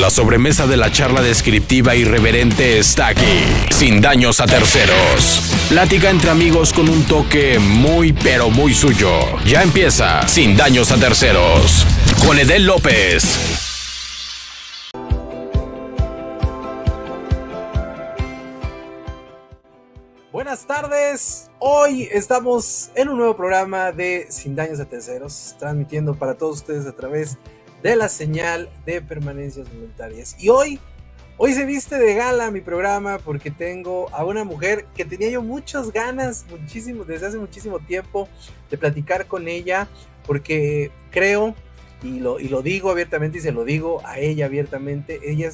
La sobremesa de la charla descriptiva irreverente está aquí, sin daños a terceros. Plática entre amigos con un toque muy pero muy suyo. Ya empieza Sin Daños a Terceros, con Edel López. Buenas tardes, hoy estamos en un nuevo programa de Sin Daños a Terceros, transmitiendo para todos ustedes a través de la señal de permanencias voluntarias. Y hoy se viste de gala mi programa porque tengo a una mujer que tenía yo muchas ganas, desde hace muchísimo tiempo, de platicar con ella, porque creo, y lo digo abiertamente y se lo digo a ella abiertamente, ella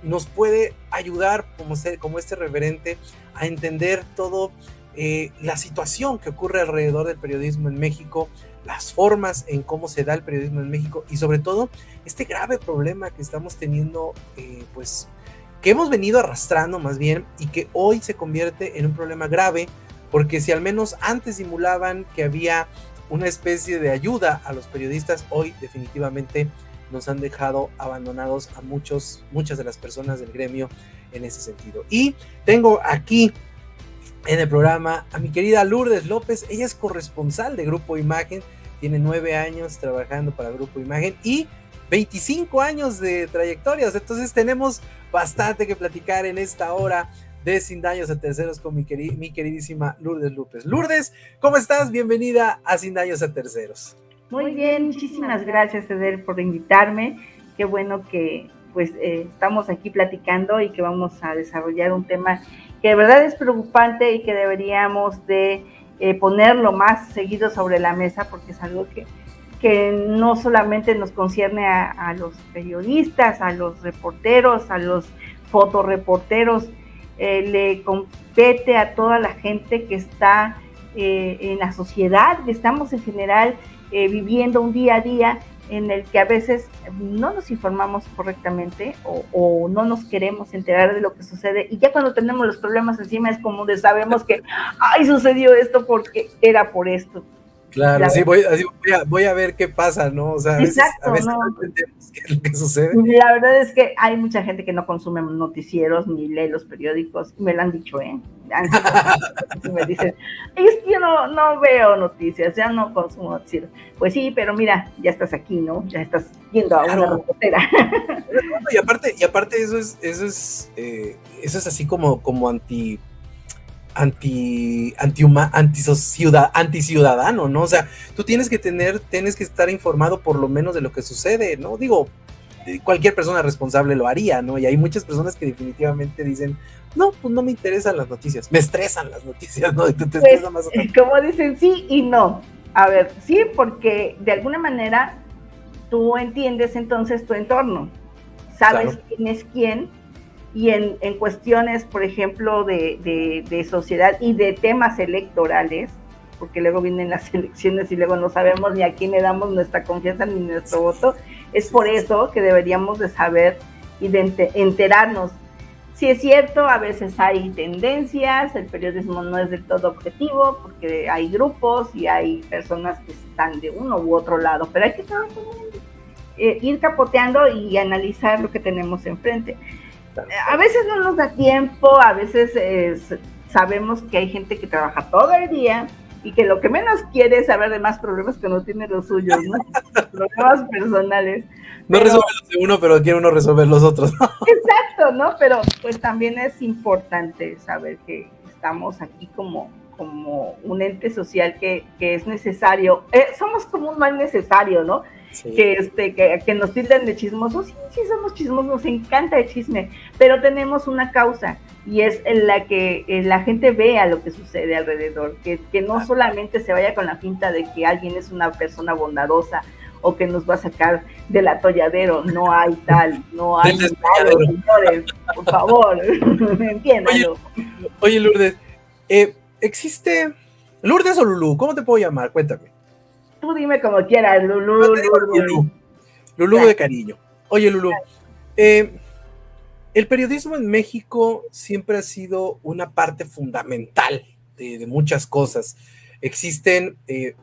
nos puede ayudar como este referente a entender todo la situación que ocurre alrededor del periodismo en México, las formas en cómo se da el periodismo en México y sobre todo este grave problema que estamos teniendo, que hemos venido arrastrando más bien y que hoy se convierte en un problema grave, porque si al menos antes simulaban que había una especie de ayuda a los periodistas, hoy definitivamente nos han dejado abandonados a muchas de las personas del gremio en ese sentido. Y tengo aquí en el programa a mi querida Lourdes López. Ella es corresponsal de Grupo Imagen, tiene 9 años trabajando para Grupo Imagen y 25 años de trayectorias, entonces tenemos bastante que platicar en esta hora de Sin Daños a Terceros con mi queridísima Lourdes López. Lourdes, ¿cómo estás? Bienvenida a Sin Daños a Terceros. Muy bien, muchísimas gracias, Edel, por invitarme. Qué bueno que estamos aquí platicando y que vamos a desarrollar un tema que de verdad es preocupante y que deberíamos de ponerlo más seguido sobre la mesa, porque es algo que no solamente nos concierne a los periodistas, a los reporteros, a los fotoreporteros, le compete a toda la gente que está en la sociedad, que estamos en general viviendo un día a día en el que a veces no nos informamos correctamente o no nos queremos enterar de lo que sucede, y ya cuando tenemos los problemas encima es como de sabemos que ¡ay, sucedió esto porque era por esto! Claro, sí, voy a ver qué pasa, ¿no? O sea, a veces no entendemos qué es lo que sucede. La verdad es que hay mucha gente que no consume noticieros ni lee los periódicos, me lo han dicho, me dicen, es que yo no veo noticias, ya no consumo noticieros. Pues sí, pero mira, ya estás aquí, ¿no? Ya estás yendo a una reportera. Y aparte eso es así como anticiudadano, ¿no? O sea, tú tienes que estar informado por lo menos de lo que sucede, ¿no? Digo, cualquier persona responsable lo haría, ¿no? Y hay muchas personas que definitivamente dicen, no, pues no me interesan las noticias, me estresan las noticias, ¿no? Como dicen, sí y no. A ver, sí, porque de alguna manera tú entiendes entonces tu entorno, sabes quién es quién. Y en cuestiones, por ejemplo, de sociedad y de temas electorales, porque luego vienen las elecciones y luego no sabemos ni a quién le damos nuestra confianza ni nuestro voto, es por eso que deberíamos de saber y de enterarnos. Sí es cierto, a veces hay tendencias, el periodismo no es del todo objetivo, porque hay grupos y hay personas que están de uno u otro lado, pero hay que saber ir capoteando y analizar lo que tenemos enfrente. A veces no nos da tiempo, a veces sabemos que hay gente que trabaja todo el día y que lo que menos quiere es saber de más problemas que no tiene los suyos, ¿no? Problemas personales. No resuelve los de uno, pero quiere uno resolver los otros. Exacto, ¿no? Pero pues también es importante saber que estamos aquí como un ente social que es necesario. Somos como un mal necesario, ¿no? Sí. Que nos tilden de chismosos. Sí, somos chismosos, nos encanta el chisme, pero tenemos una causa y es en la que la gente vea lo que sucede alrededor, que no solamente se vaya con la finta de que alguien es una persona bondadosa o que nos va a sacar del atolladero. No hay tal, no hay tal, señores, por favor, entiéndalo. Oye, Lourdes, ¿existe Lourdes o Lulú? ¿Cómo te puedo llamar? Cuéntame. Tú dime como quieras, Lulú. Lulú de cariño. Oye, Lulú, el periodismo en México siempre ha sido una parte fundamental de muchas cosas. Existen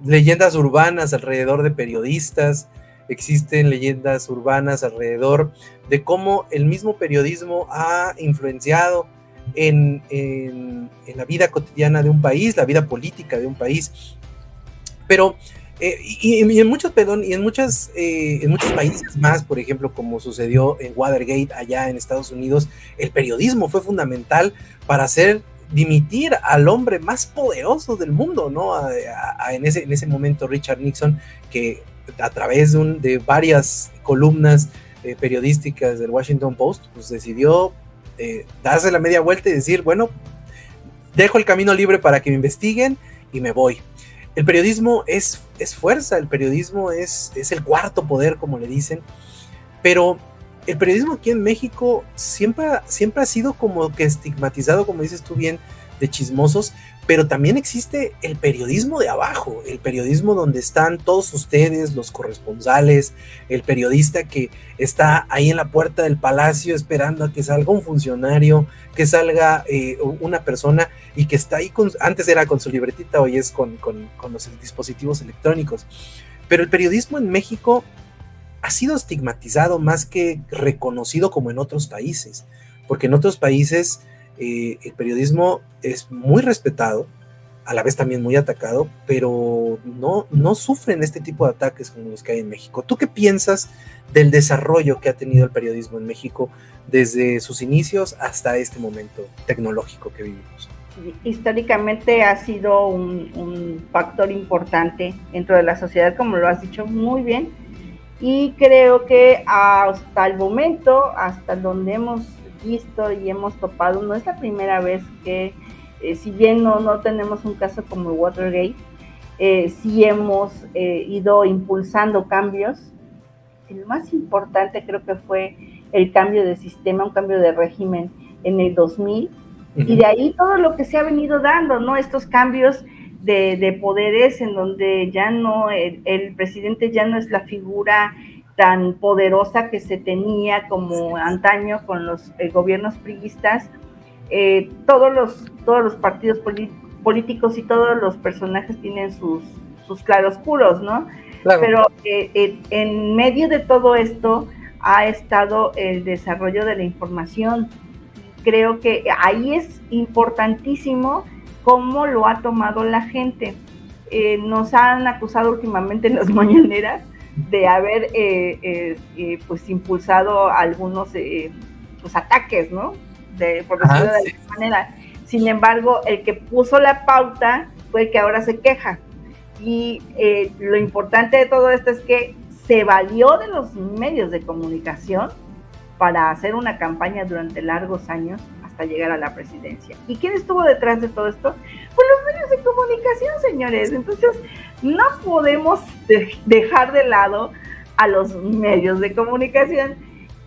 leyendas urbanas alrededor de periodistas, existen leyendas urbanas alrededor de cómo el mismo periodismo ha influenciado en la vida cotidiana de un país, la vida política de un país. Pero y en muchos países más, por ejemplo, como sucedió en Watergate allá en Estados Unidos, el periodismo fue fundamental para hacer dimitir al hombre más poderoso del mundo, ¿no? En ese momento, Richard Nixon, que a través de varias columnas periodísticas del Washington Post, pues decidió darse la media vuelta y decir, bueno, dejo el camino libre para que me investiguen y me voy. El periodismo es fuerza, el periodismo es el cuarto poder, como le dicen, pero el periodismo aquí en México siempre ha sido como que estigmatizado, como dices tú bien, de chismosos, pero también existe el periodismo de abajo, el periodismo donde están todos ustedes, los corresponsales, el periodista que está ahí en la puerta del palacio esperando a que salga un funcionario, que salga una persona y que está ahí, antes era con su libretita, hoy es con los dispositivos electrónicos. Pero el periodismo en México ha sido estigmatizado más que reconocido como en otros países, porque en otros países el periodismo es muy respetado, a la vez también muy atacado, pero no sufren este tipo de ataques como los que hay en México. ¿Tú qué piensas del desarrollo que ha tenido el periodismo en México desde sus inicios hasta este momento tecnológico que vivimos? Históricamente ha sido un factor importante dentro de la sociedad, como lo has dicho muy bien, y creo que hasta el momento, hasta donde hemos visto y hemos topado, no es la primera vez que, si bien no tenemos un caso como Watergate, sí hemos ido impulsando cambios. El más importante creo que fue el cambio de sistema, un cambio de régimen en el 2000, y de ahí todo lo que se ha venido dando, ¿no? Estos cambios de poderes en donde ya no, el presidente ya no es la figura tan poderosa que se tenía como antaño con los gobiernos priistas. Todos los partidos políticos y todos los personajes tienen sus claroscuros, ¿no? Claro. Pero en medio de todo esto ha estado el desarrollo de la información. Creo que ahí es importantísimo cómo lo ha tomado la gente. Nos han acusado últimamente en las mañaneras de haber pues impulsado algunos pues ataques, ¿no? Por decirlo de alguna manera. Sin embargo, el que puso la pauta fue el que ahora se queja. Y lo importante de todo esto es que se valió de los medios de comunicación para hacer una campaña durante largos años hasta llegar a la presidencia. ¿Y quién estuvo detrás de todo esto? Pues los medios de comunicación, señores. Entonces, no podemos dejar de lado a los medios de comunicación.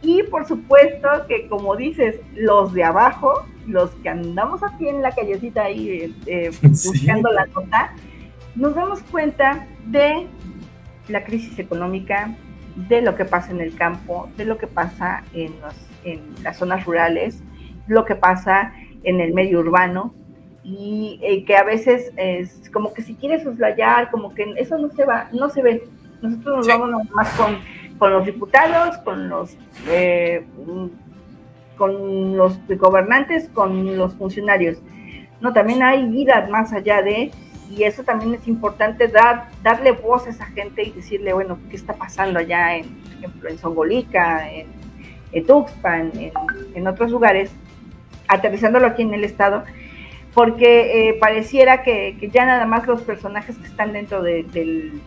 Y por supuesto que, como dices, los de abajo, los que andamos aquí en la callecita ahí buscando la nota, nos damos cuenta de la crisis económica, de lo que pasa en el campo, de lo que pasa en las zonas rurales, lo que pasa en el medio urbano, y que a veces es como que si quieres soslayar, como que eso no se ve. Nosotros nos vamos más con los diputados, con los gobernantes, con los funcionarios. No, también hay vida más allá de, y eso también es importante, darle voz a esa gente y decirle, bueno, ¿qué está pasando allá, por ejemplo, en Zongolica, en Tuxpan, en otros lugares, aterrizándolo aquí en el estado? Porque pareciera que ya nada más los personajes que están dentro del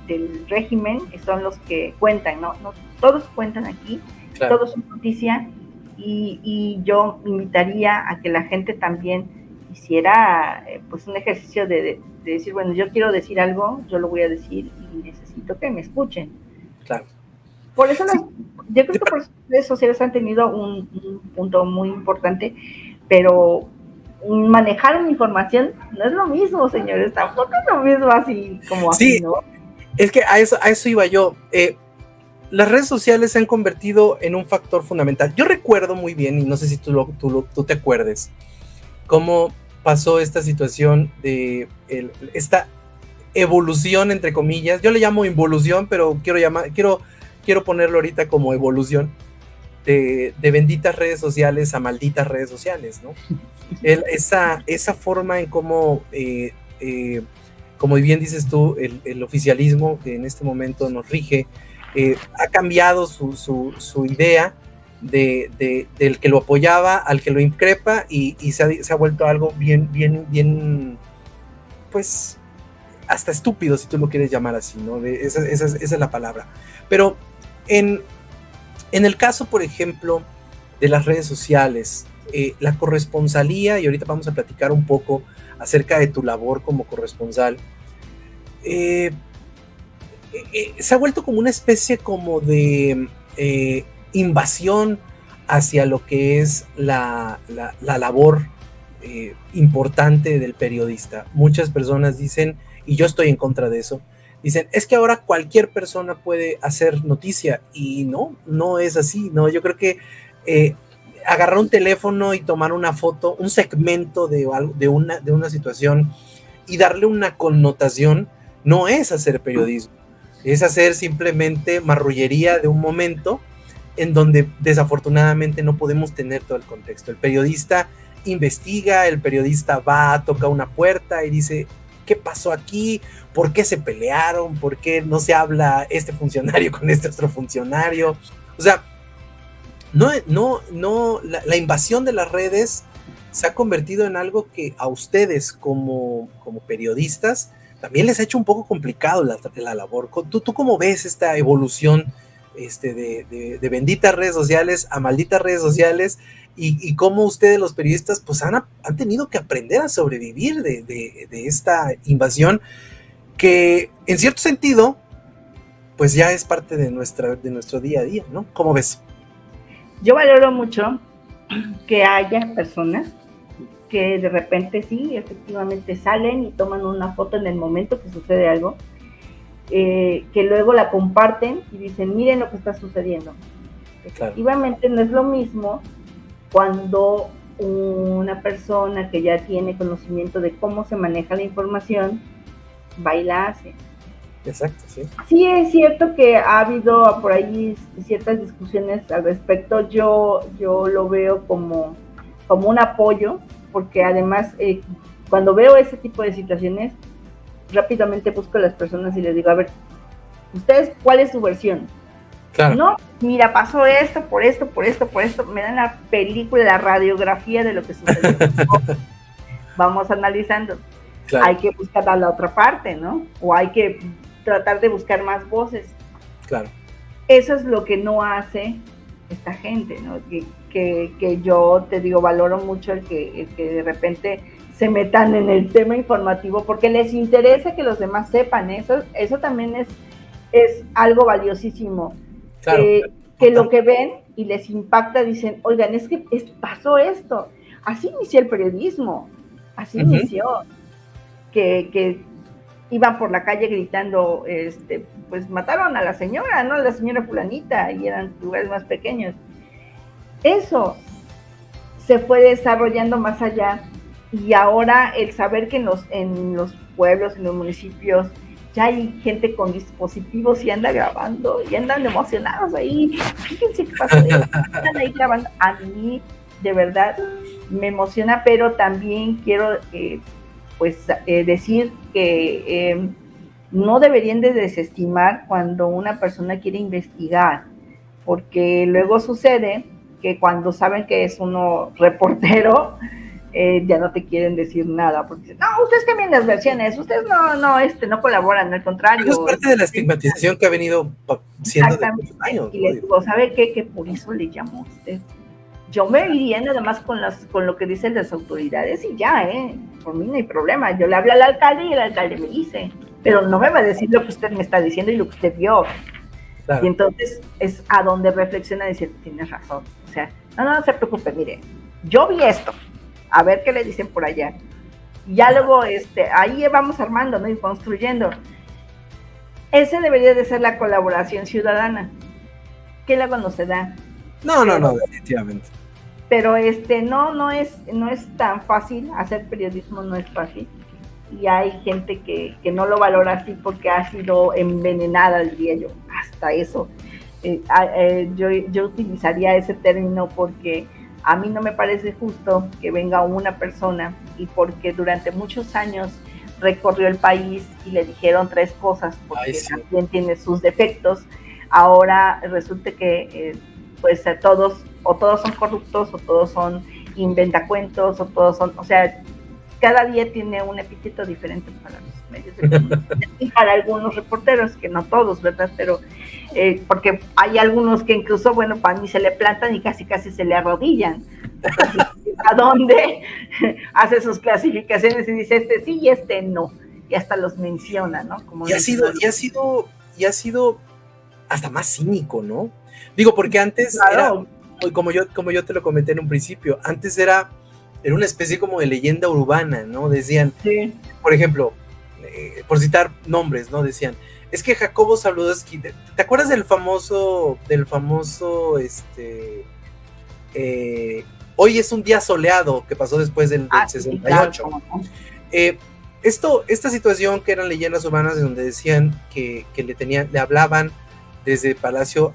régimen son los que cuentan, ¿no? No todos cuentan aquí, claro. Todos son noticia, y yo invitaría a que la gente también hiciera pues un ejercicio de decir, bueno, yo quiero decir algo, yo lo voy a decir y necesito que me escuchen. Claro. Por eso yo creo que por eso las redes sociales han tenido un punto muy importante, pero manejar una información no es lo mismo, señores, tampoco es lo mismo así como así, ¿no? Es que a eso iba yo. Las redes sociales se han convertido en un factor fundamental. Yo recuerdo muy bien, y no sé si tú te acuerdes, cómo pasó esta situación de esta evolución, entre comillas. Yo le llamo involución, pero quiero quiero ponerlo ahorita como evolución de benditas redes sociales a malditas redes sociales, ¿no? Esa forma en cómo, como bien dices tú, el oficialismo que en este momento nos rige, ha cambiado su idea del que lo apoyaba al que lo increpa y se ha vuelto algo bien, pues, hasta estúpido, si tú lo quieres llamar así, ¿no? Esa es la palabra. Pero en el caso, por ejemplo, de las redes sociales, la corresponsalía, y ahorita vamos a platicar un poco acerca de tu labor como corresponsal, se ha vuelto como una especie como de invasión hacia lo que es la labor importante del periodista. Muchas personas dicen, y yo estoy en contra de eso, dicen, es que ahora cualquier persona puede hacer noticia, y no es así, ¿no? Yo creo que agarrar un teléfono y tomar una foto, un segmento de una situación y darle una connotación, no es hacer periodismo, es hacer simplemente marrullería de un momento en donde desafortunadamente no podemos tener todo el contexto. El periodista investiga, el periodista va, toca una puerta y dice, ¿qué pasó aquí? ¿Por qué se pelearon? ¿Por qué no se habla este funcionario con este otro funcionario? O sea, la invasión de las redes se ha convertido en algo que a ustedes como periodistas también les ha hecho un poco complicado la labor. ¿Tú cómo ves esta evolución de benditas redes sociales a malditas redes sociales y cómo ustedes los periodistas pues han tenido que aprender a sobrevivir de esta invasión que en cierto sentido pues ya es parte de nuestro día a día, ¿no? ¿Cómo ves? Yo valoro mucho que haya personas que de repente sí, efectivamente salen y toman una foto en el momento que sucede algo, que luego la comparten y dicen, miren lo que está sucediendo. Claro. Efectivamente no es lo mismo cuando una persona que ya tiene conocimiento de cómo se maneja la información va y la hace. Exacto, sí. Sí, es cierto que ha habido por ahí ciertas discusiones al respecto. Yo lo veo como un apoyo, porque además cuando veo ese tipo de situaciones, rápidamente busco a las personas y les digo, a ver, ¿ustedes cuál es su versión? Claro. No, mira, pasó esto, por esto, me dan la película, la radiografía de lo que sucedió. Vamos analizando. Claro. Hay que buscar a la otra parte, ¿no? O hay que tratar de buscar más voces. Claro. Eso es lo que no hace esta gente, ¿no? Que yo te digo, valoro mucho el que de repente se metan en el tema informativo porque les interesa que los demás sepan. Eso también es algo valiosísimo. Claro. Que lo que ven y les impacta, dicen, oigan, es que pasó esto. Así inició el periodismo, así inició. Que iban por la calle gritando, pues mataron a la señora, ¿no? La señora fulanita, y eran lugares más pequeños. Eso se fue desarrollando más allá, y ahora el saber que en los pueblos, en los municipios, ya hay gente con dispositivos y anda grabando, y andan emocionados ahí, fíjense qué pasó, están ahí grabando. A mí, de verdad, me emociona, pero también quiero decir que no deberían de desestimar cuando una persona quiere investigar, porque luego sucede que cuando saben que es uno reportero, ya no te quieren decir nada, porque dicen, no, ustedes cambian las versiones, ustedes no colaboran, al contrario. Es parte de la estigmatización que ha venido siendo de muchos años. Y les digo, ¿sabe qué? Que por eso le llamó a usted. Yo me iría nada más con lo que dicen las autoridades y ya, por mí no hay problema. Yo le hablo al alcalde y el alcalde me dice, pero no me va a decir lo que usted me está diciendo y lo que usted vio. Claro. Y entonces es a donde reflexiona y dice, tienes razón. O sea, no se preocupe, mire, yo vi esto, a ver qué le dicen por allá. Y ya luego, ahí vamos armando, ¿no? Y construyendo. Ese debería de ser la colaboración ciudadana, que luego no se da. No, definitivamente. Pero no es tan fácil, hacer periodismo no es fácil, y hay gente que no lo valora así porque ha sido envenenada, diría yo, hasta eso. Yo utilizaría ese término porque a mí no me parece justo que venga una persona y porque durante muchos años recorrió el país y le dijeron 3 cosas, porque sí, también tiene sus defectos, ahora resulta que pues todos son corruptos, o todos son inventacuentos, o todos son, o sea, cada día tiene un epíteto diferente para los medios de comunicación y para algunos reporteros, que no todos, ¿verdad? Pero porque hay algunos que incluso, bueno, para mí se le plantan y casi se le arrodillan. ¿A dónde hace sus clasificaciones y dice este sí y este no? Y hasta los menciona, ¿no? Como y ha sido hasta más cínico, ¿no? Digo, porque antes claro, era, como yo te lo comenté en un principio, antes era una especie como de leyenda urbana, ¿no? Decían, sí, por ejemplo, por citar nombres, ¿no? Decían, es que Jacobo Zabludowski, ¿te acuerdas del famoso, hoy es un día soleado que pasó después del 68? Sí, claro. Esta situación que eran leyendas urbanas, de donde decían que le hablaban desde Palacio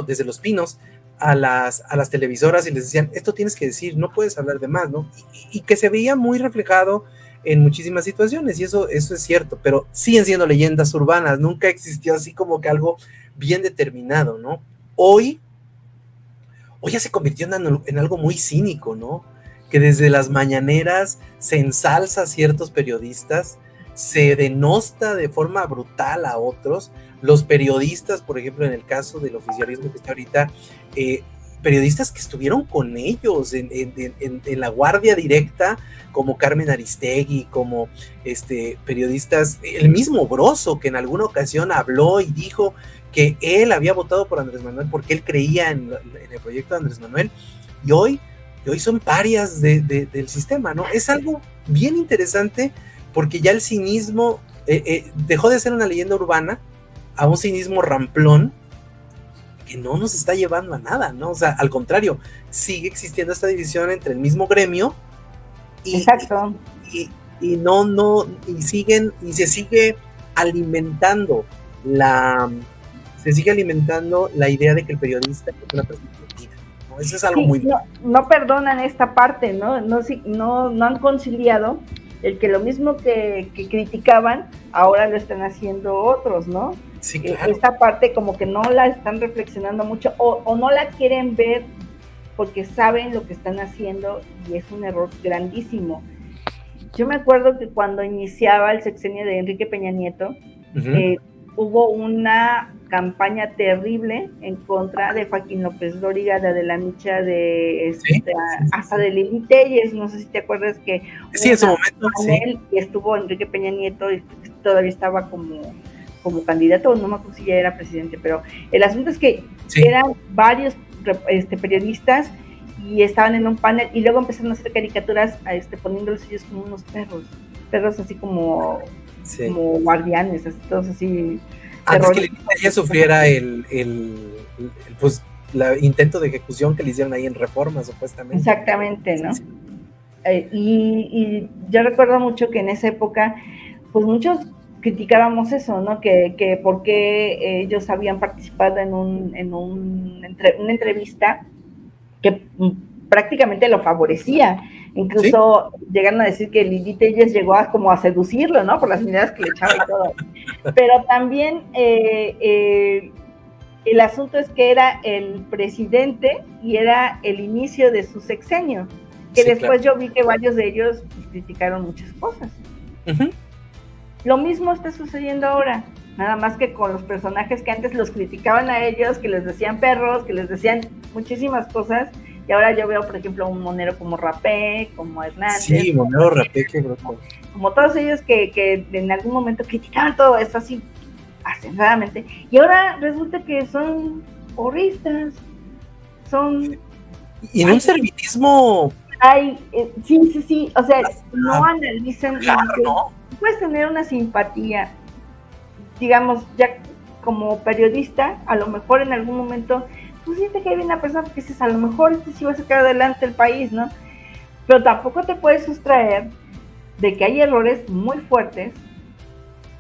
desde Los Pinos a las televisoras y les decían, esto tienes que decir, no puedes hablar de más, ¿no? Y que se veía muy reflejado en muchísimas situaciones, y eso es cierto, pero siguen siendo leyendas urbanas, nunca existió así como que algo bien determinado, ¿no? Hoy ya se convirtió en algo muy cínico, ¿no? Que desde las mañaneras se ensalza a ciertos periodistas, se denosta de forma brutal a otros. Los periodistas, por ejemplo, en el caso del oficialismo que está ahorita, periodistas que estuvieron con ellos en la guardia directa, como Carmen Aristegui, como periodistas, el mismo Broso, que en alguna ocasión habló y dijo que él había votado por Andrés Manuel porque él creía en el proyecto de Andrés Manuel, y hoy son parias del sistema, ¿no? Es algo bien interesante, porque ya el cinismo dejó de ser una leyenda urbana a un cinismo ramplón que no nos está llevando a nada, ¿no? O sea, al contrario, sigue existiendo esta división entre el mismo gremio y, exacto, y se sigue alimentando la idea de que el periodista es una persona mentira, ¿no? Eso es algo muy... No perdonan esta parte, ¿no? No han conciliado el que lo mismo que criticaban, ahora lo están haciendo otros, ¿no? Sí, claro. Esta parte como que no la están reflexionando mucho, o no la quieren ver porque saben lo que están haciendo, y es un error grandísimo. Yo me acuerdo que cuando iniciaba el sexenio de Enrique Peña Nieto, hubo una campaña terrible en contra de Joaquín López Dóriga, de la Micha, hasta de Lili Telles, no sé si te acuerdas que sí, en su momento sí, y estuvo Enrique Peña Nieto y todavía estaba como candidato, no me acuerdo si ya era presidente, pero el asunto es que eran varios periodistas y estaban en un panel, y luego empezaron a hacer caricaturas poniéndolos ellos como unos perros así como guardianes, así, todos así. Antes que ella sufriera el intento de ejecución que le hicieron ahí en Reforma, supuestamente. Exactamente, ¿no? Sí. Y yo recuerdo mucho que en esa época, pues muchos criticábamos eso, ¿no? Que por qué ellos habían participado en una entrevista que prácticamente lo favorecía. Incluso llegaron a decir que Lili Telles llegó como a seducirlo, ¿no? Por las miradas que le echaba y todo. Pero también el asunto es que era el presidente y era el inicio de su sexenio, que después yo vi que varios de ellos pues, criticaron muchas cosas. Uh-huh. Lo mismo está sucediendo ahora, nada más que con los personajes que antes los criticaban a ellos, que les decían perros, que les decían muchísimas cosas, y ahora yo veo, por ejemplo, un monero como Rapé, como Hernández. Sí, monero Rapé, qué bruto. Como todos ellos que en algún momento criticaban todo esto así, acentuadamente, y ahora resulta que son porristas, son... Y en un servilismo... Sí, o sea, no analizan... Claro, ¿no? Puedes tener una simpatía, digamos, ya como periodista, a lo mejor en algún momento, tú sientes que hay una persona que dices, a lo mejor sí va a sacar adelante el país, ¿no? Pero tampoco te puedes sustraer de que hay errores muy fuertes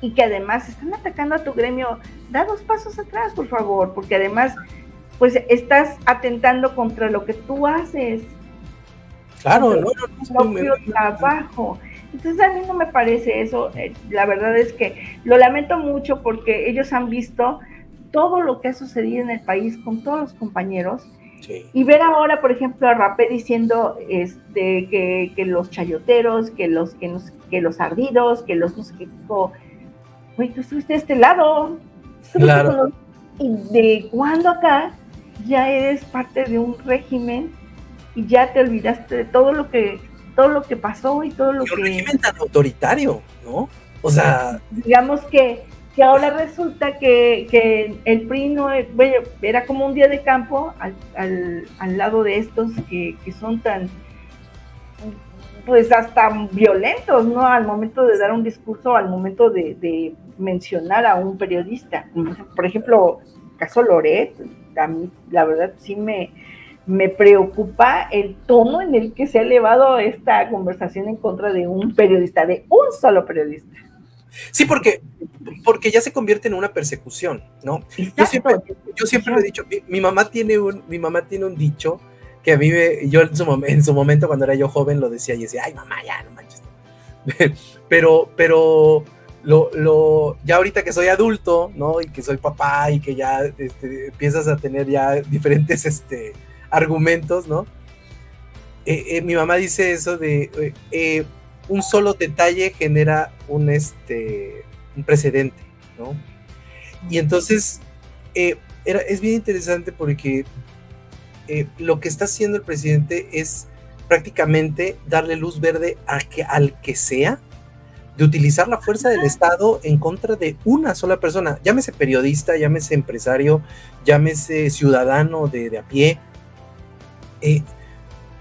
y que además están atacando a tu gremio, da 2 pasos atrás, por favor, porque además, pues estás atentando contra lo que tú haces. Claro, no, propio trabajo. Entonces a mí no me parece eso, la verdad es que lo lamento mucho porque ellos han visto todo lo que ha sucedido en el país con todos los compañeros. Sí. Y ver ahora, por ejemplo, a Rapé diciendo que los chayoteros, que los ardidos, que los no sé qué, güey, tú estuviste de este lado. Claro. Y de cuando acá ya eres parte de un régimen y ya te olvidaste de todo lo que pasó y todo lo que... Un régimen tan autoritario, ¿no? O sea... Digamos que ahora resulta que el PRI no, bueno, era como un día de campo al lado de estos que son tan, pues hasta violentos, ¿no? Al momento de dar un discurso, al momento de mencionar a un periodista. Por ejemplo, caso Loret, a mí la verdad sí me preocupa el tono en el que se ha elevado esta conversación en contra de un periodista, de un solo periodista. Sí, porque ya se convierte en una persecución, ¿no? Yo siempre lo he dicho, mi mamá tiene un dicho que a mí yo en su momento cuando era yo joven lo decía y decía, ay mamá, ya no manches. pero ya ahorita que soy adulto, ¿no? Y que soy papá y que ya empiezas a tener ya diferentes argumentos, ¿no? Mi mamá dice eso de un solo detalle genera un precedente, ¿no? Y entonces es bien interesante porque lo que está haciendo el presidente es prácticamente darle luz verde al que sea de utilizar la fuerza del Estado en contra de una sola persona, llámese periodista, llámese empresario, llámese ciudadano de a pie.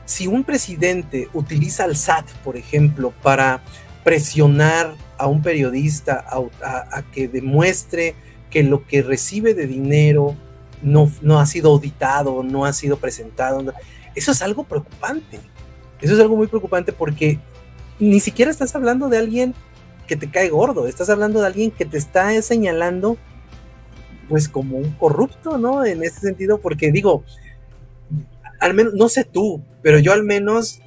Si un presidente utiliza al SAT, por ejemplo, para presionar a un periodista a que demuestre que lo que recibe de dinero no ha sido auditado, no ha sido presentado, eso es algo preocupante. Eso es algo muy preocupante porque ni siquiera estás hablando de alguien que te cae gordo, estás hablando de alguien que te está señalando pues como un corrupto, ¿no? En ese sentido, porque digo, al menos, no sé tú, pero yo al menos,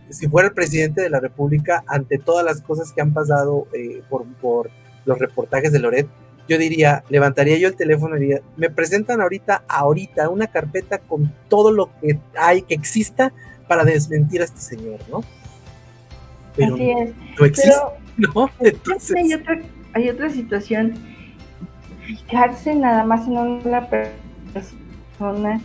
si fuera el presidente de la República, ante todas las cosas que han pasado por los reportajes de Loret, yo diría, levantaría yo el teléfono y diría, me presentan ahorita una carpeta con todo lo que hay, que exista para desmentir a este señor, ¿no? Pero así es. No existe, pero, ¿no? Entonces... Hay otra situación, fijarse nada más en una persona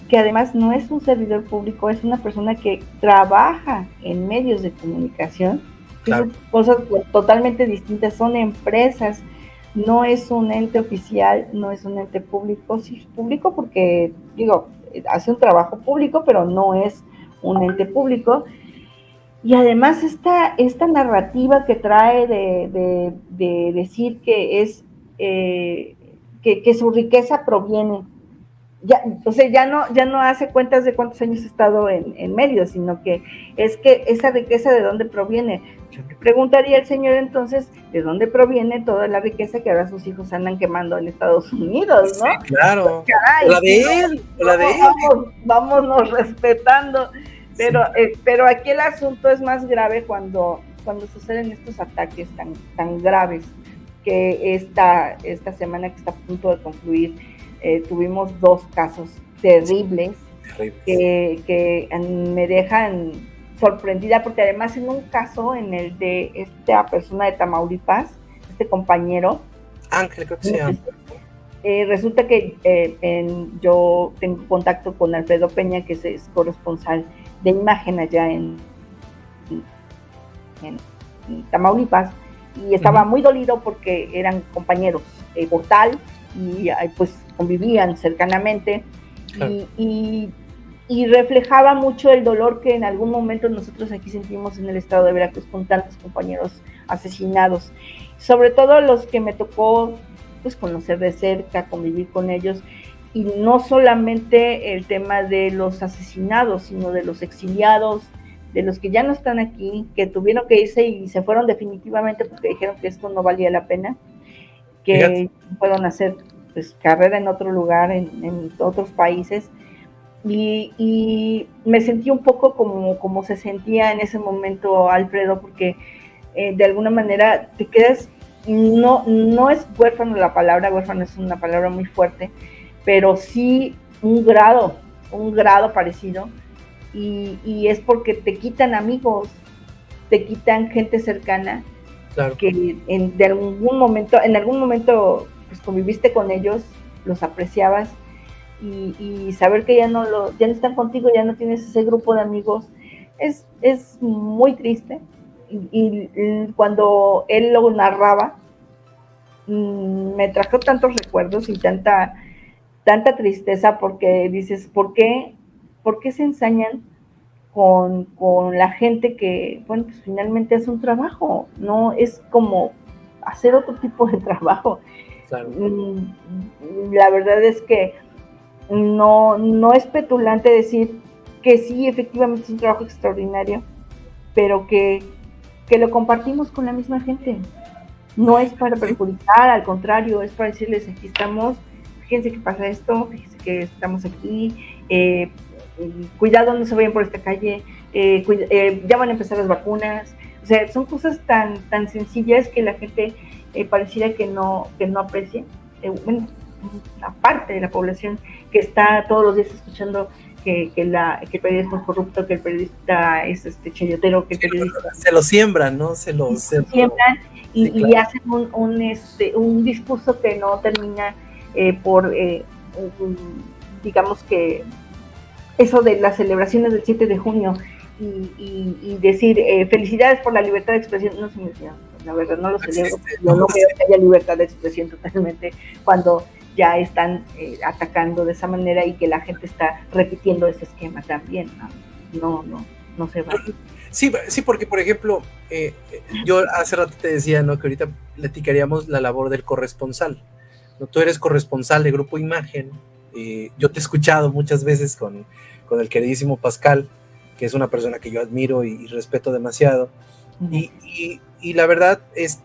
que además no es un servidor público, es una persona que trabaja en medios de comunicación, claro. Son cosas totalmente distintas, son empresas, no es un ente oficial, no es un ente público, sí es público porque, digo, hace un trabajo público, pero no es un ente público. Y además esta narrativa que trae de decir que es que su riqueza proviene, o sea, ya no hace cuentas de cuántos años ha estado en medios, sino que esa riqueza de dónde proviene. Yo le preguntaría al señor entonces, ¿de dónde proviene toda la riqueza que ahora sus hijos andan quemando en Estados Unidos, no? Sí, claro. Caray, la de él. Vámonos respetando. Pero aquí el asunto es más grave cuando suceden estos ataques tan graves, que esta semana que está a punto de concluir, tuvimos 2 casos terribles que me dejan sorprendida, porque además en un caso, en el de esta persona de Tamaulipas, este compañero, Ángel, creo que se llama. Resulta que yo tengo contacto con Alfredo Peña, que es corresponsal de imagen allá en Tamaulipas, y estaba muy dolido porque eran compañeros portal y pues convivían cercanamente, claro. y reflejaba mucho el dolor que en algún momento nosotros aquí sentimos en el estado de Veracruz con tantos compañeros asesinados, sobre todo los que me tocó pues conocer de cerca, convivir con ellos, y no solamente el tema de los asesinados, sino de los exiliados, de los que ya no están aquí, que tuvieron que irse y se fueron definitivamente porque dijeron que esto no valía la pena, que puedan hacer pues carrera en otro lugar, en otros países, y me sentí un poco como se sentía en ese momento Alfredo, porque de alguna manera te quedas, no es huérfano, la palabra huérfano es una palabra muy fuerte, pero sí un grado parecido, y es porque te quitan amigos, te quitan gente cercana, claro, que en algún momento pues conviviste con ellos, los apreciabas, y saber que ya no están contigo, ya no tienes ese grupo de amigos, es muy triste. Y cuando él lo narraba, me trajo tantos recuerdos y tanta tristeza, porque dices, ¿por qué se ensañan con la gente que, bueno, pues finalmente hace un trabajo? No es como hacer otro tipo de trabajo. claro. La verdad es que no es petulante decir que sí, efectivamente es un trabajo extraordinario, pero que lo compartimos con la misma gente. No es para perjudicar, al contrario, es para decirles, aquí estamos, fíjense que pasa esto, fíjense que estamos aquí, cuidado, no se vayan por esta calle, ya van a empezar las vacunas. O sea, son cosas tan sencillas que la gente pareciera que no aprecia. Bueno, una parte de la población que está todos los días escuchando que el periodismo es corrupto, que el periodista es chayotero, que el periodista... Se lo siembran, ¿no? Se lo siembran, y, sí, claro. y hacen un discurso que no termina por, digamos que, eso de las celebraciones del 7 de junio y decir felicidades por la libertad de expresión. No, señor, la verdad no lo celebro. Yo no veo que haya libertad de expresión totalmente cuando ya están atacando de esa manera y que la gente está repitiendo ese esquema también. No se va. Sí, porque por ejemplo, yo hace rato te decía, ¿no?, que ahorita platicaríamos la labor del corresponsal, ¿no? Tú eres corresponsal de Grupo Imagen, yo te he escuchado muchas veces con el queridísimo Pascal, que es una persona que yo admiro y respeto demasiado, y la verdad, es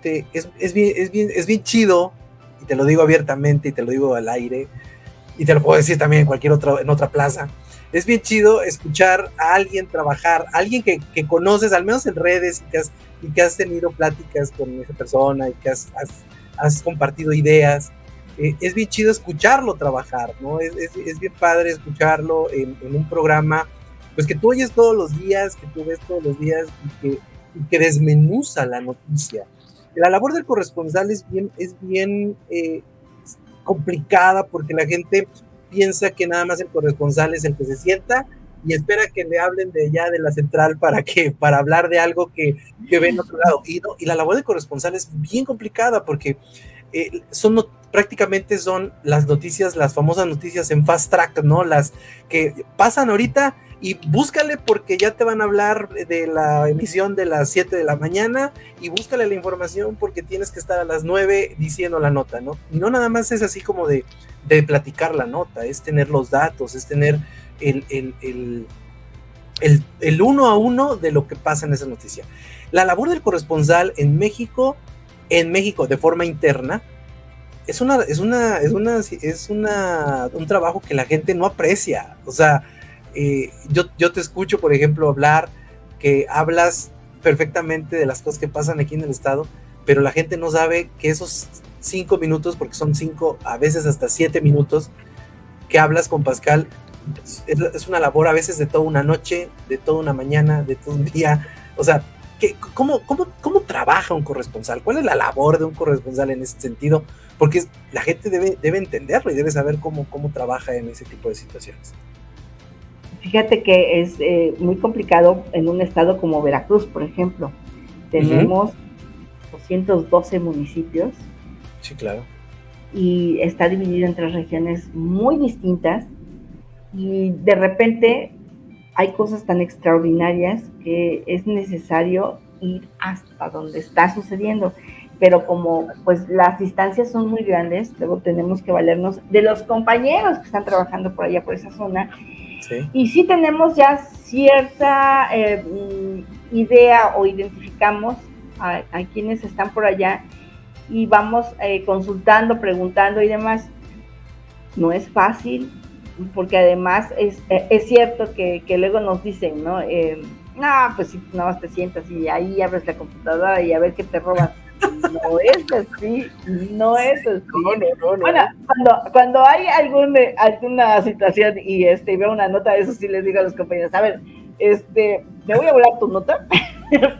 bien chido, y te lo digo abiertamente, y te lo digo al aire, y te lo puedo decir también en otra plaza. Es bien chido escuchar a alguien trabajar, alguien que conoces, al menos en redes, y que has tenido pláticas con esa persona, y que has compartido ideas. Es bien chido escucharlo trabajar, ¿no? Es bien padre escucharlo en un programa, pues que tú oyes todos los días, que tú ves todos los días, y que desmenuza la noticia. La labor del corresponsal es bien complicada, porque la gente piensa que nada más el corresponsal es el que se sienta y espera que le hablen de allá de la central para hablar de algo que ve en otro lado. Y la labor del corresponsal es bien complicada, porque prácticamente son las noticias, las famosas noticias en fast track, ¿no? Las que pasan ahorita, y búscale porque ya te van a hablar de la emisión de las 7 de la mañana, y búscale la información porque tienes que estar a las 9 diciendo la nota, ¿no? Y no nada más es así como de platicar la nota, es tener los datos, es tener el uno a uno de lo que pasa en esa noticia. La labor del corresponsal en México, de forma interna, es un trabajo que la gente no aprecia. O sea, yo te escucho, por ejemplo, que hablas perfectamente de las cosas que pasan aquí en el estado, pero la gente no sabe que esos 5 minutos, porque son 5, a veces hasta 7 minutos, que hablas con Pascal, es una labor a veces de toda una noche, de toda una mañana, de todo un día. O sea, ¿cómo trabaja un corresponsal? ¿Cuál es la labor de un corresponsal en ese sentido? Porque la gente debe entenderlo y debe saber cómo trabaja en ese tipo de situaciones. Fíjate que es muy complicado en un estado como Veracruz, por ejemplo. Tenemos 212 municipios. Sí, claro. Y está dividido en 3 regiones muy distintas, y de repente hay cosas tan extraordinarias que es necesario ir hasta donde está sucediendo, pero como pues las distancias son muy grandes, luego tenemos que valernos de los compañeros que están trabajando por allá, por esa zona. Sí. Y sí tenemos ya cierta idea, o identificamos a quienes están por allá, y vamos consultando, preguntando y demás. No es fácil, porque además es cierto que luego nos dicen, ¿no? Pues si nada más te sientas y ahí abres la computadora y a ver qué te robas. No es así, no es así. No. Bueno, cuando hay alguna situación y veo una nota, eso sí les digo a los compañeros, a ver, me voy a volar tu nota,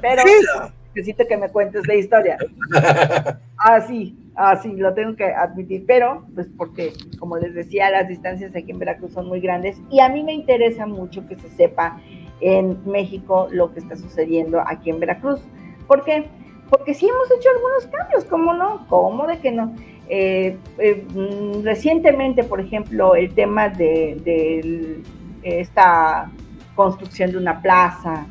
pero necesito que me cuentes la historia. Así, lo tengo que admitir, pero pues porque, como les decía, las distancias aquí en Veracruz son muy grandes y a mí me interesa mucho que se sepa en México lo que está sucediendo aquí en Veracruz. ¿Por qué? Porque sí hemos hecho algunos cambios, ¿cómo no? ¿Cómo de que no? Recientemente, por ejemplo, el tema de esta construcción de una plaza,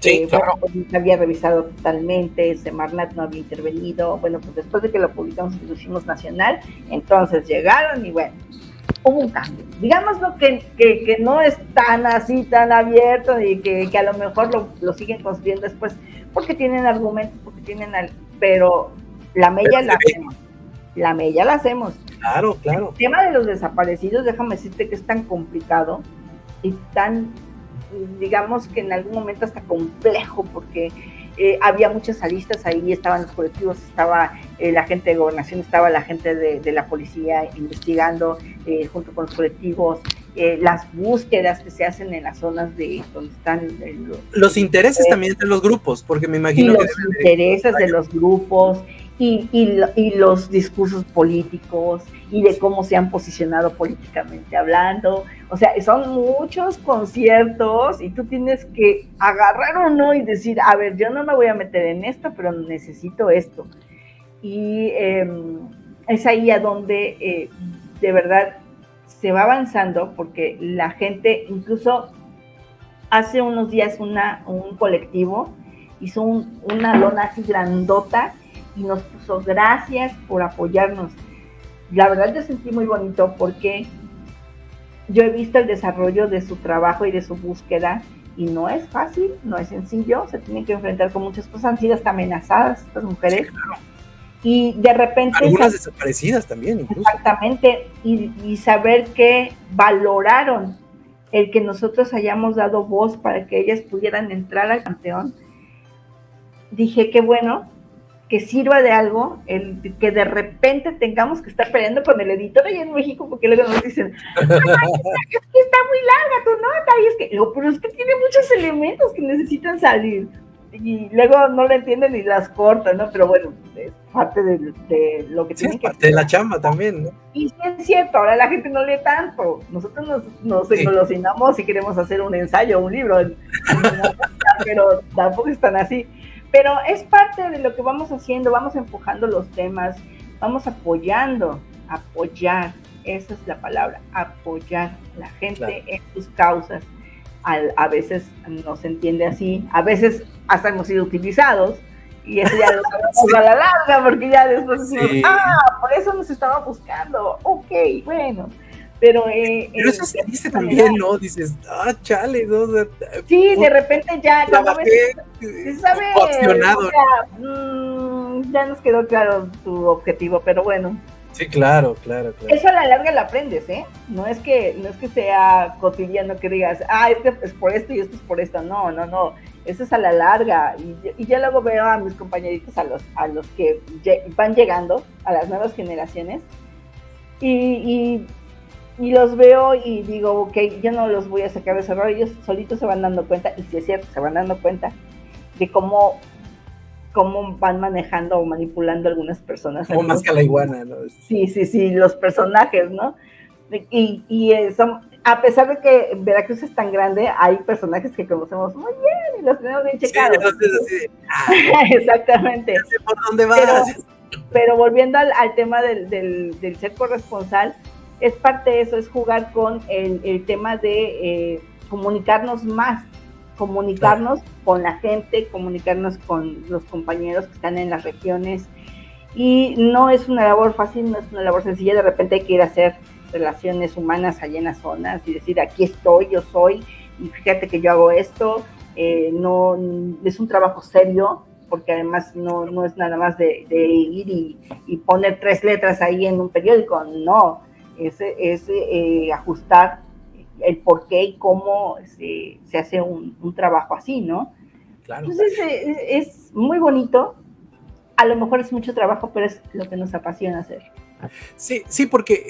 que claro, se había revisado totalmente, Semarnat no había intervenido, bueno, pues después de que lo publicamos y lo hicimos nacional, entonces llegaron y bueno, hubo un cambio. Digámoslo que no es tan así, tan abierto y que a lo mejor lo siguen construyendo después, porque tienen argumentos, pero la mella la hacemos. La mella la hacemos. Claro. El tema de los desaparecidos, déjame decirte que es tan complicado y tan, digamos que en algún momento hasta complejo, porque había muchas aristas ahí, estaban los colectivos, estaba la gente de gobernación, estaba la gente de la policía investigando junto con los colectivos, las búsquedas que se hacen en las zonas de donde están los intereses también de los grupos, porque me imagino que los intereses de los grupos y los discursos políticos y de cómo se han posicionado políticamente hablando. O sea, son muchos conciertos y tú tienes que agarrar uno y decir, a ver, yo no me voy a meter en esto, pero necesito esto. Y es ahí a donde de verdad se va avanzando, porque la gente, incluso hace unos días un colectivo hizo una lona así grandota y nos puso gracias por apoyarnos. La verdad yo sentí muy bonito, porque yo he visto el desarrollo de su trabajo y de su búsqueda y no es fácil, no es sencillo, se tienen que enfrentar con muchas cosas, han sido hasta amenazadas estas mujeres. Claro. Y de repente... Algunas desaparecidas también, incluso. Exactamente, y saber que valoraron el que nosotros hayamos dado voz para que ellas pudieran entrar al panteón. Dije, qué bueno, que sirva de algo, el que de repente tengamos que estar peleando con el editor allá en México, porque luego nos dicen, es que está muy larga tu nota, y es que, pero es que tiene muchos elementos que necesitan salir, y luego no lo entienden y las cortan, ¿no? Pero bueno, es parte de lo que tienen que hacer. Es parte de la chamba también, ¿no? Y sí es cierto, ahora la gente no lee tanto, nosotros nos engolosinamos si queremos hacer un ensayo, un libro, pero tampoco es tan así. Pero es parte de lo que vamos haciendo, vamos empujando los temas, vamos apoyar, esa es la palabra, apoyar a la gente en sus causas. A veces no se entiende así, a veces hasta hemos sido utilizados, y eso ya lo sabemos a la larga, porque ya después decimos, por eso nos estaba buscando, ok, bueno. Pero eso se dice también, ¿no? Dices, chale, ¿no? Sí, de repente ya, cuando ves, ¿sabes? Opcionado. O sea, ya nos quedó claro tu objetivo, pero bueno. Sí, claro. Eso a la larga lo aprendes, ¿eh? No es que sea cotidiano que digas, este es por esto y esto es por esto. No. Eso es a la larga. Y yo luego veo a mis compañeritos, a los que van llegando, a las nuevas generaciones, y los veo y digo, ok, yo no los voy a sacar de ese error, ellos solitos se van dando cuenta, y si es cierto, se van dando cuenta de cómo van manejando o manipulando algunas personas. Como más que la iguana, ¿no? Sí, los personajes, ¿no? Y a pesar de que Veracruz es tan grande, hay personajes que conocemos muy bien y los tenemos bien checados. Sí, exactamente. Ya sé por dónde vas. Pero volviendo al tema del ser corresponsal, es parte de eso, es jugar con el tema de comunicarnos más, comunicarnos con la gente, comunicarnos con los compañeros que están en las regiones, y no es una labor fácil, no es una labor sencilla. De repente hay que ir a hacer relaciones humanas allá en las zonas y decir, aquí estoy, yo soy, y fíjate que yo hago esto. No es un trabajo serio, porque además no es nada más de ir y poner 3 letras ahí en un periódico, no, es ajustar el por qué y cómo se hace un trabajo así, ¿no? Claro. Entonces es muy bonito, a lo mejor es mucho trabajo, pero es lo que nos apasiona hacer. Sí, porque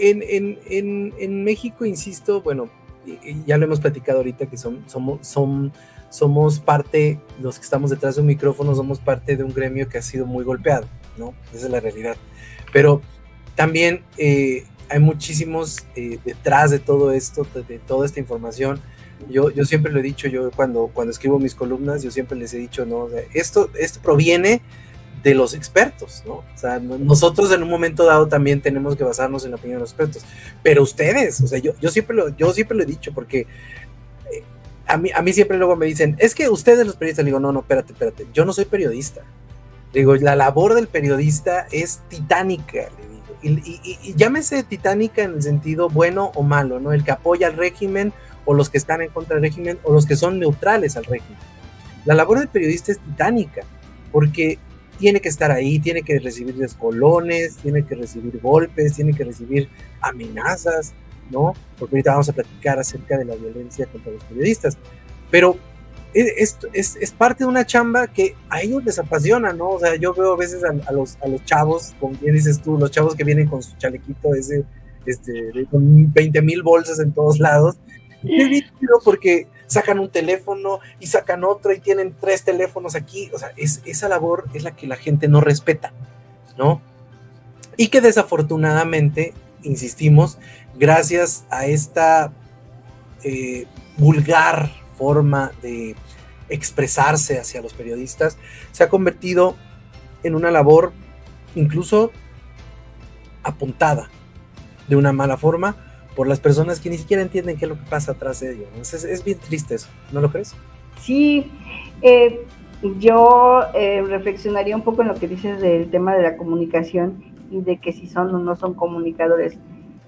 en México, insisto, bueno, y ya lo hemos platicado ahorita, que somos parte, los que estamos detrás de un micrófono, somos parte de un gremio que ha sido muy golpeado, ¿no? Esa es la realidad. Pero también hay muchísimos detrás de todo esto, de toda esta información. Yo siempre lo he dicho, yo cuando escribo mis columnas, yo siempre les he dicho, ¿no? Esto proviene de los expertos, ¿no? O sea, nosotros en un momento dado también tenemos que basarnos en la opinión de los expertos, pero ustedes, o sea, yo siempre lo he dicho, porque a mí siempre luego me dicen, es que ustedes los periodistas, le digo, no, espérate, yo no soy periodista, digo, la labor del periodista es titánica, le digo, y llámese titánica en el sentido bueno o malo, ¿no? El que apoya al régimen, o los que están en contra del régimen, o los que son neutrales al régimen. La labor del periodista es titánica, porque tiene que estar ahí, tiene que recibir descolones, tiene que recibir golpes, tiene que recibir amenazas, ¿no? Porque ahorita vamos a platicar acerca de la violencia contra los periodistas. Pero es parte de una chamba que a ellos les apasiona, ¿no? O sea, yo veo a veces a los chavos, como bien dices tú, los chavos que vienen con su chalequito ese, con 20,000 bolsas en todos lados. Qué divertido, porque sacan un teléfono y sacan otro y tienen 3 teléfonos aquí, o sea, esa labor es la que la gente no respeta, ¿no? Y que desafortunadamente, insistimos, gracias a esta vulgar forma de expresarse hacia los periodistas, se ha convertido en una labor incluso apuntada de una mala forma por las personas que ni siquiera entienden qué es lo que pasa atrás de ellos. Es bien triste eso, ¿no lo crees? Sí, yo reflexionaría un poco en lo que dices del tema de la comunicación y de que si son o no son comunicadores.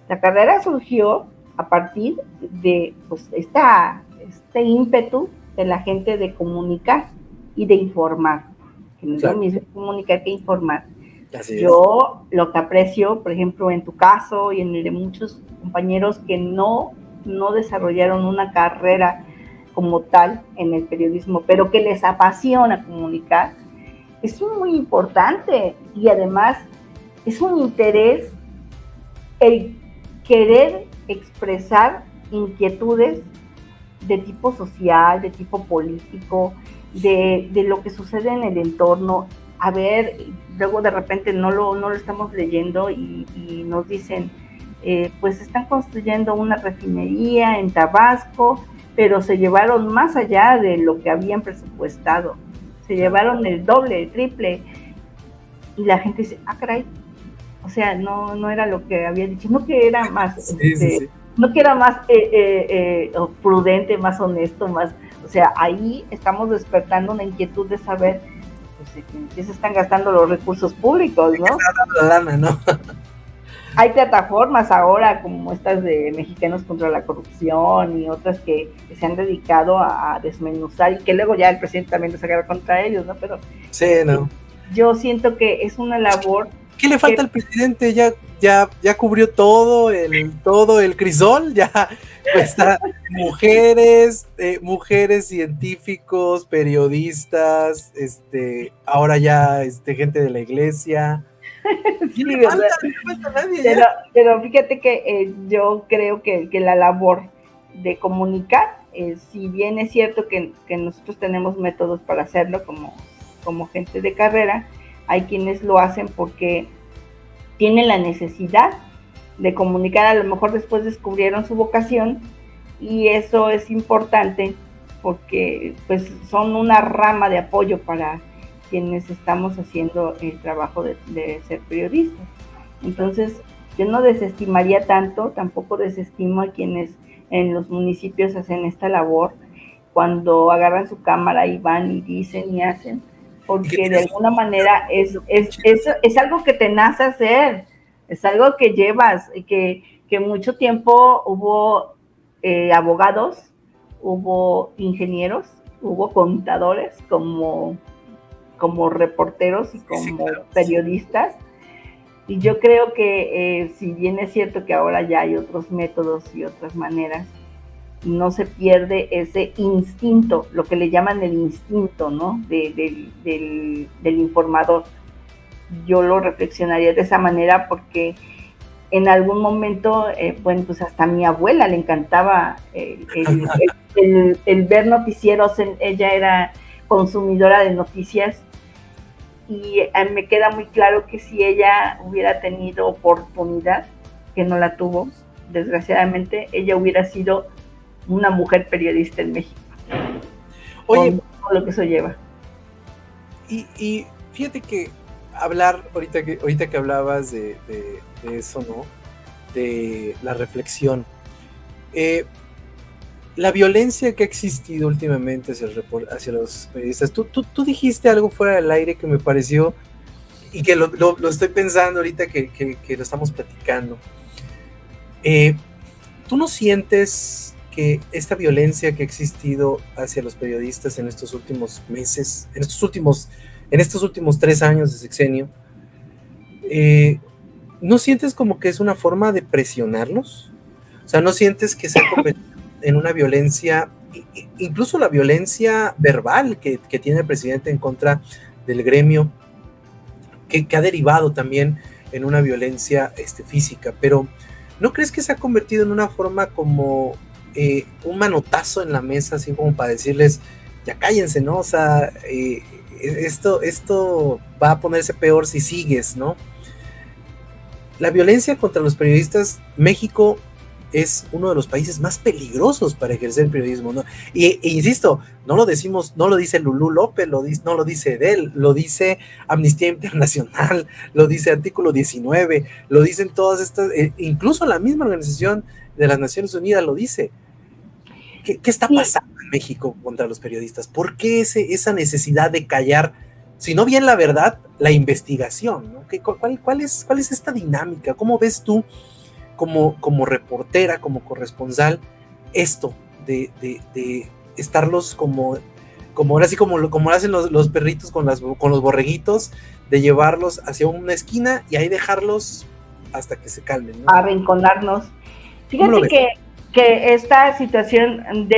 La carrera surgió a partir de pues, este ímpetu de la gente de comunicar y de informar, que no es lo mismo comunicar que informar. Yo lo que aprecio, por ejemplo, en tu caso y en el de muchos compañeros que no desarrollaron una carrera como tal en el periodismo, pero que les apasiona comunicar, es muy importante, y además es un interés el querer expresar inquietudes de tipo social, de tipo político, de lo que sucede en el entorno. A ver, luego de repente no lo estamos leyendo y nos dicen, pues están construyendo una refinería en Tabasco, pero se llevaron más allá de lo que habían presupuestado, se llevaron el doble, el triple, y la gente dice, ah, caray, o sea, no era lo que había dicho, no que era más, sí. No que era más prudente, más honesto, más, o sea, ahí estamos despertando una inquietud de saber pues, en qué se están gastando los recursos públicos, ¿no? La lana, ¿no? Hay plataformas ahora como estas de Mexicanos contra la Corrupción y otras que se han dedicado a desmenuzar, y que luego ya el presidente también los agarra contra ellos, ¿no? Pero sí, no. Yo siento que es una labor. ¿Qué le falta al presidente? Ya cubrió todo el crisol, ya está mujeres, científicos, periodistas, ahora ya gente de la iglesia. Sí, le falta nadie, pero fíjate que yo creo que la labor de comunicar, si bien es cierto que nosotros tenemos métodos para hacerlo como gente de carrera, hay quienes lo hacen porque tienen la necesidad de comunicar, a lo mejor después descubrieron su vocación, y eso es importante porque pues son una rama de apoyo para quienes estamos haciendo el trabajo de ser periodistas. Entonces yo no desestimaría tanto, tampoco desestimo a quienes en los municipios hacen esta labor, cuando agarran su cámara y van y dicen y hacen, porque de alguna manera es algo que te nace hacer, es algo que llevas, que mucho tiempo hubo abogados, hubo ingenieros, hubo contadores como como reporteros y como Sí, claro. periodistas. Y yo creo que si bien es cierto que ahora ya hay otros métodos y otras maneras, no se pierde ese instinto, lo que le llaman el instinto, ¿no? Del informador. Yo lo reflexionaría de esa manera porque en algún momento, bueno, pues hasta a mi abuela le encantaba el ver noticieros, ella era consumidora de noticias y me queda muy claro que si ella hubiera tenido oportunidad, que no la tuvo, desgraciadamente, ella hubiera sido una mujer periodista en México. Oye, con todo lo que eso lleva. Y fíjate que hablar, ahorita que hablabas de eso, ¿no? De la reflexión. La violencia que ha existido últimamente hacia los periodistas, tú dijiste algo fuera del aire que me pareció, y que lo estoy pensando ahorita que lo estamos platicando. ¿Tú no sientes que esta violencia que ha existido hacia los periodistas en estos últimos meses, en estos últimos 3 años de sexenio, ¿no sientes como que es una forma de presionarlos? O sea, ¿no sientes que se ha convertido en una violencia, incluso la violencia verbal que tiene el presidente en contra del gremio, que ha derivado también en una violencia física? Pero ¿no crees que se ha convertido en una forma como un manotazo en la mesa, así como para decirles, ya cállense, ¿no? O sea, esto va a ponerse peor si sigues, ¿no? La violencia contra los periodistas, México es uno de los países más peligrosos para ejercer el periodismo, ¿no? E insisto, no lo dice Lulú López, no lo dice Edel, lo dice Amnistía Internacional, lo dice Artículo 19, lo dicen todas estas, incluso la misma Organización de las Naciones Unidas lo dice. ¿Qué está pasando en México contra los periodistas? ¿Por qué esa necesidad de callar, si no bien la verdad, la investigación, ¿no? ¿Cuál es esta dinámica? ¿Cómo ves tú como reportera, como corresponsal, esto de estarlos como ahora sí, como hacen los perritos con los borreguitos, de llevarlos hacia una esquina y ahí dejarlos hasta que se calmen, ¿no? Arrinconarnos. Fíjate que esta situación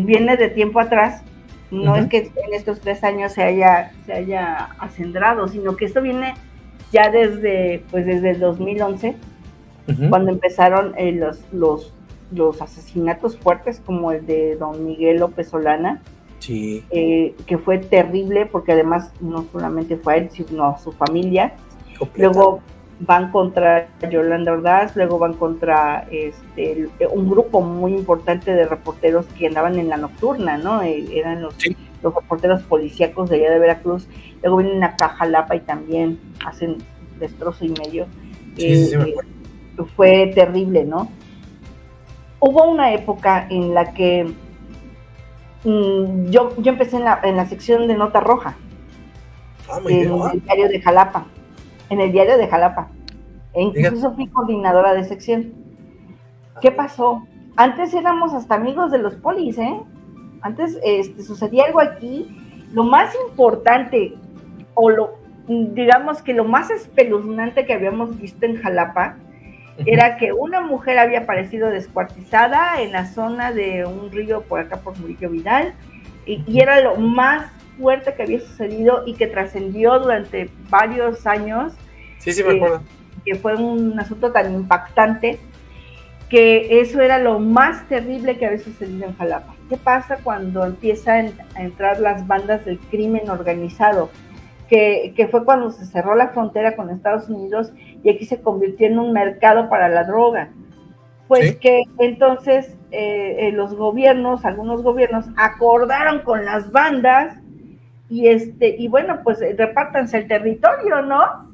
viene de tiempo atrás, no es que en estos 3 años se haya acendrado, sino que esto viene ya desde el 2011, cuando empezaron los asesinatos fuertes, como el de don Miguel López Solana, sí. Que fue terrible, porque además no solamente fue a él, sino a su familia. Luego van contra Yolanda Ordaz, luego van contra un grupo muy importante de reporteros que andaban en la nocturna, ¿no? Eran los reporteros policíacos de allá de Veracruz. Luego vienen a Jalapa y también hacen destrozo y medio. Sí, fue terrible, ¿no? Hubo una época en la que yo empecé en la sección de Nota Roja, el diario de Jalapa, e incluso fui coordinadora de sección. ¿Qué pasó? Antes éramos hasta amigos de los polis, Antes sucedía algo aquí, lo más importante, digamos que lo más espeluznante que habíamos visto en Jalapa, era que una mujer había aparecido descuartizada en la zona de un río por acá por Murillo Vidal, y era lo más fuerte que había sucedido y que trascendió durante varios años. Sí, me acuerdo. Que fue un asunto tan impactante, que eso era lo más terrible que había sucedido en Jalapa. ¿Qué pasa cuando empiezan a entrar las bandas del crimen organizado? Que fue cuando se cerró la frontera con Estados Unidos y aquí se convirtió en un mercado para la droga. Pues que entonces algunos gobiernos acordaron con las bandas y bueno, pues repártanse el territorio, ¿no?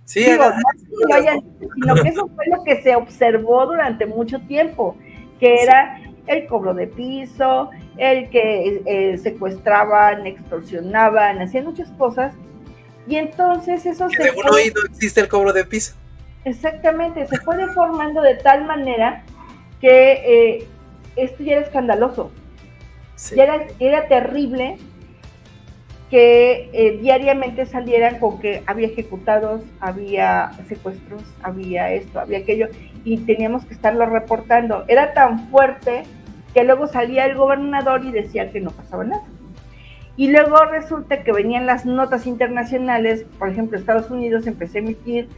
Sí, sino que eso fue lo que se observó durante mucho tiempo, que era el cobro de piso, el que secuestraban, extorsionaban, hacían muchas cosas, y entonces eso se fue... no existe el cobro de piso. Exactamente, se fue deformando de tal manera que esto ya era escandaloso, ya era terrible, que diariamente salieran con que había ejecutados, había secuestros, había esto, había aquello, y teníamos que estarlo reportando. Era tan fuerte que luego salía el gobernador y decía que no pasaba nada. Y luego resulta que venían las notas internacionales, por ejemplo, Estados Unidos empezó a emitir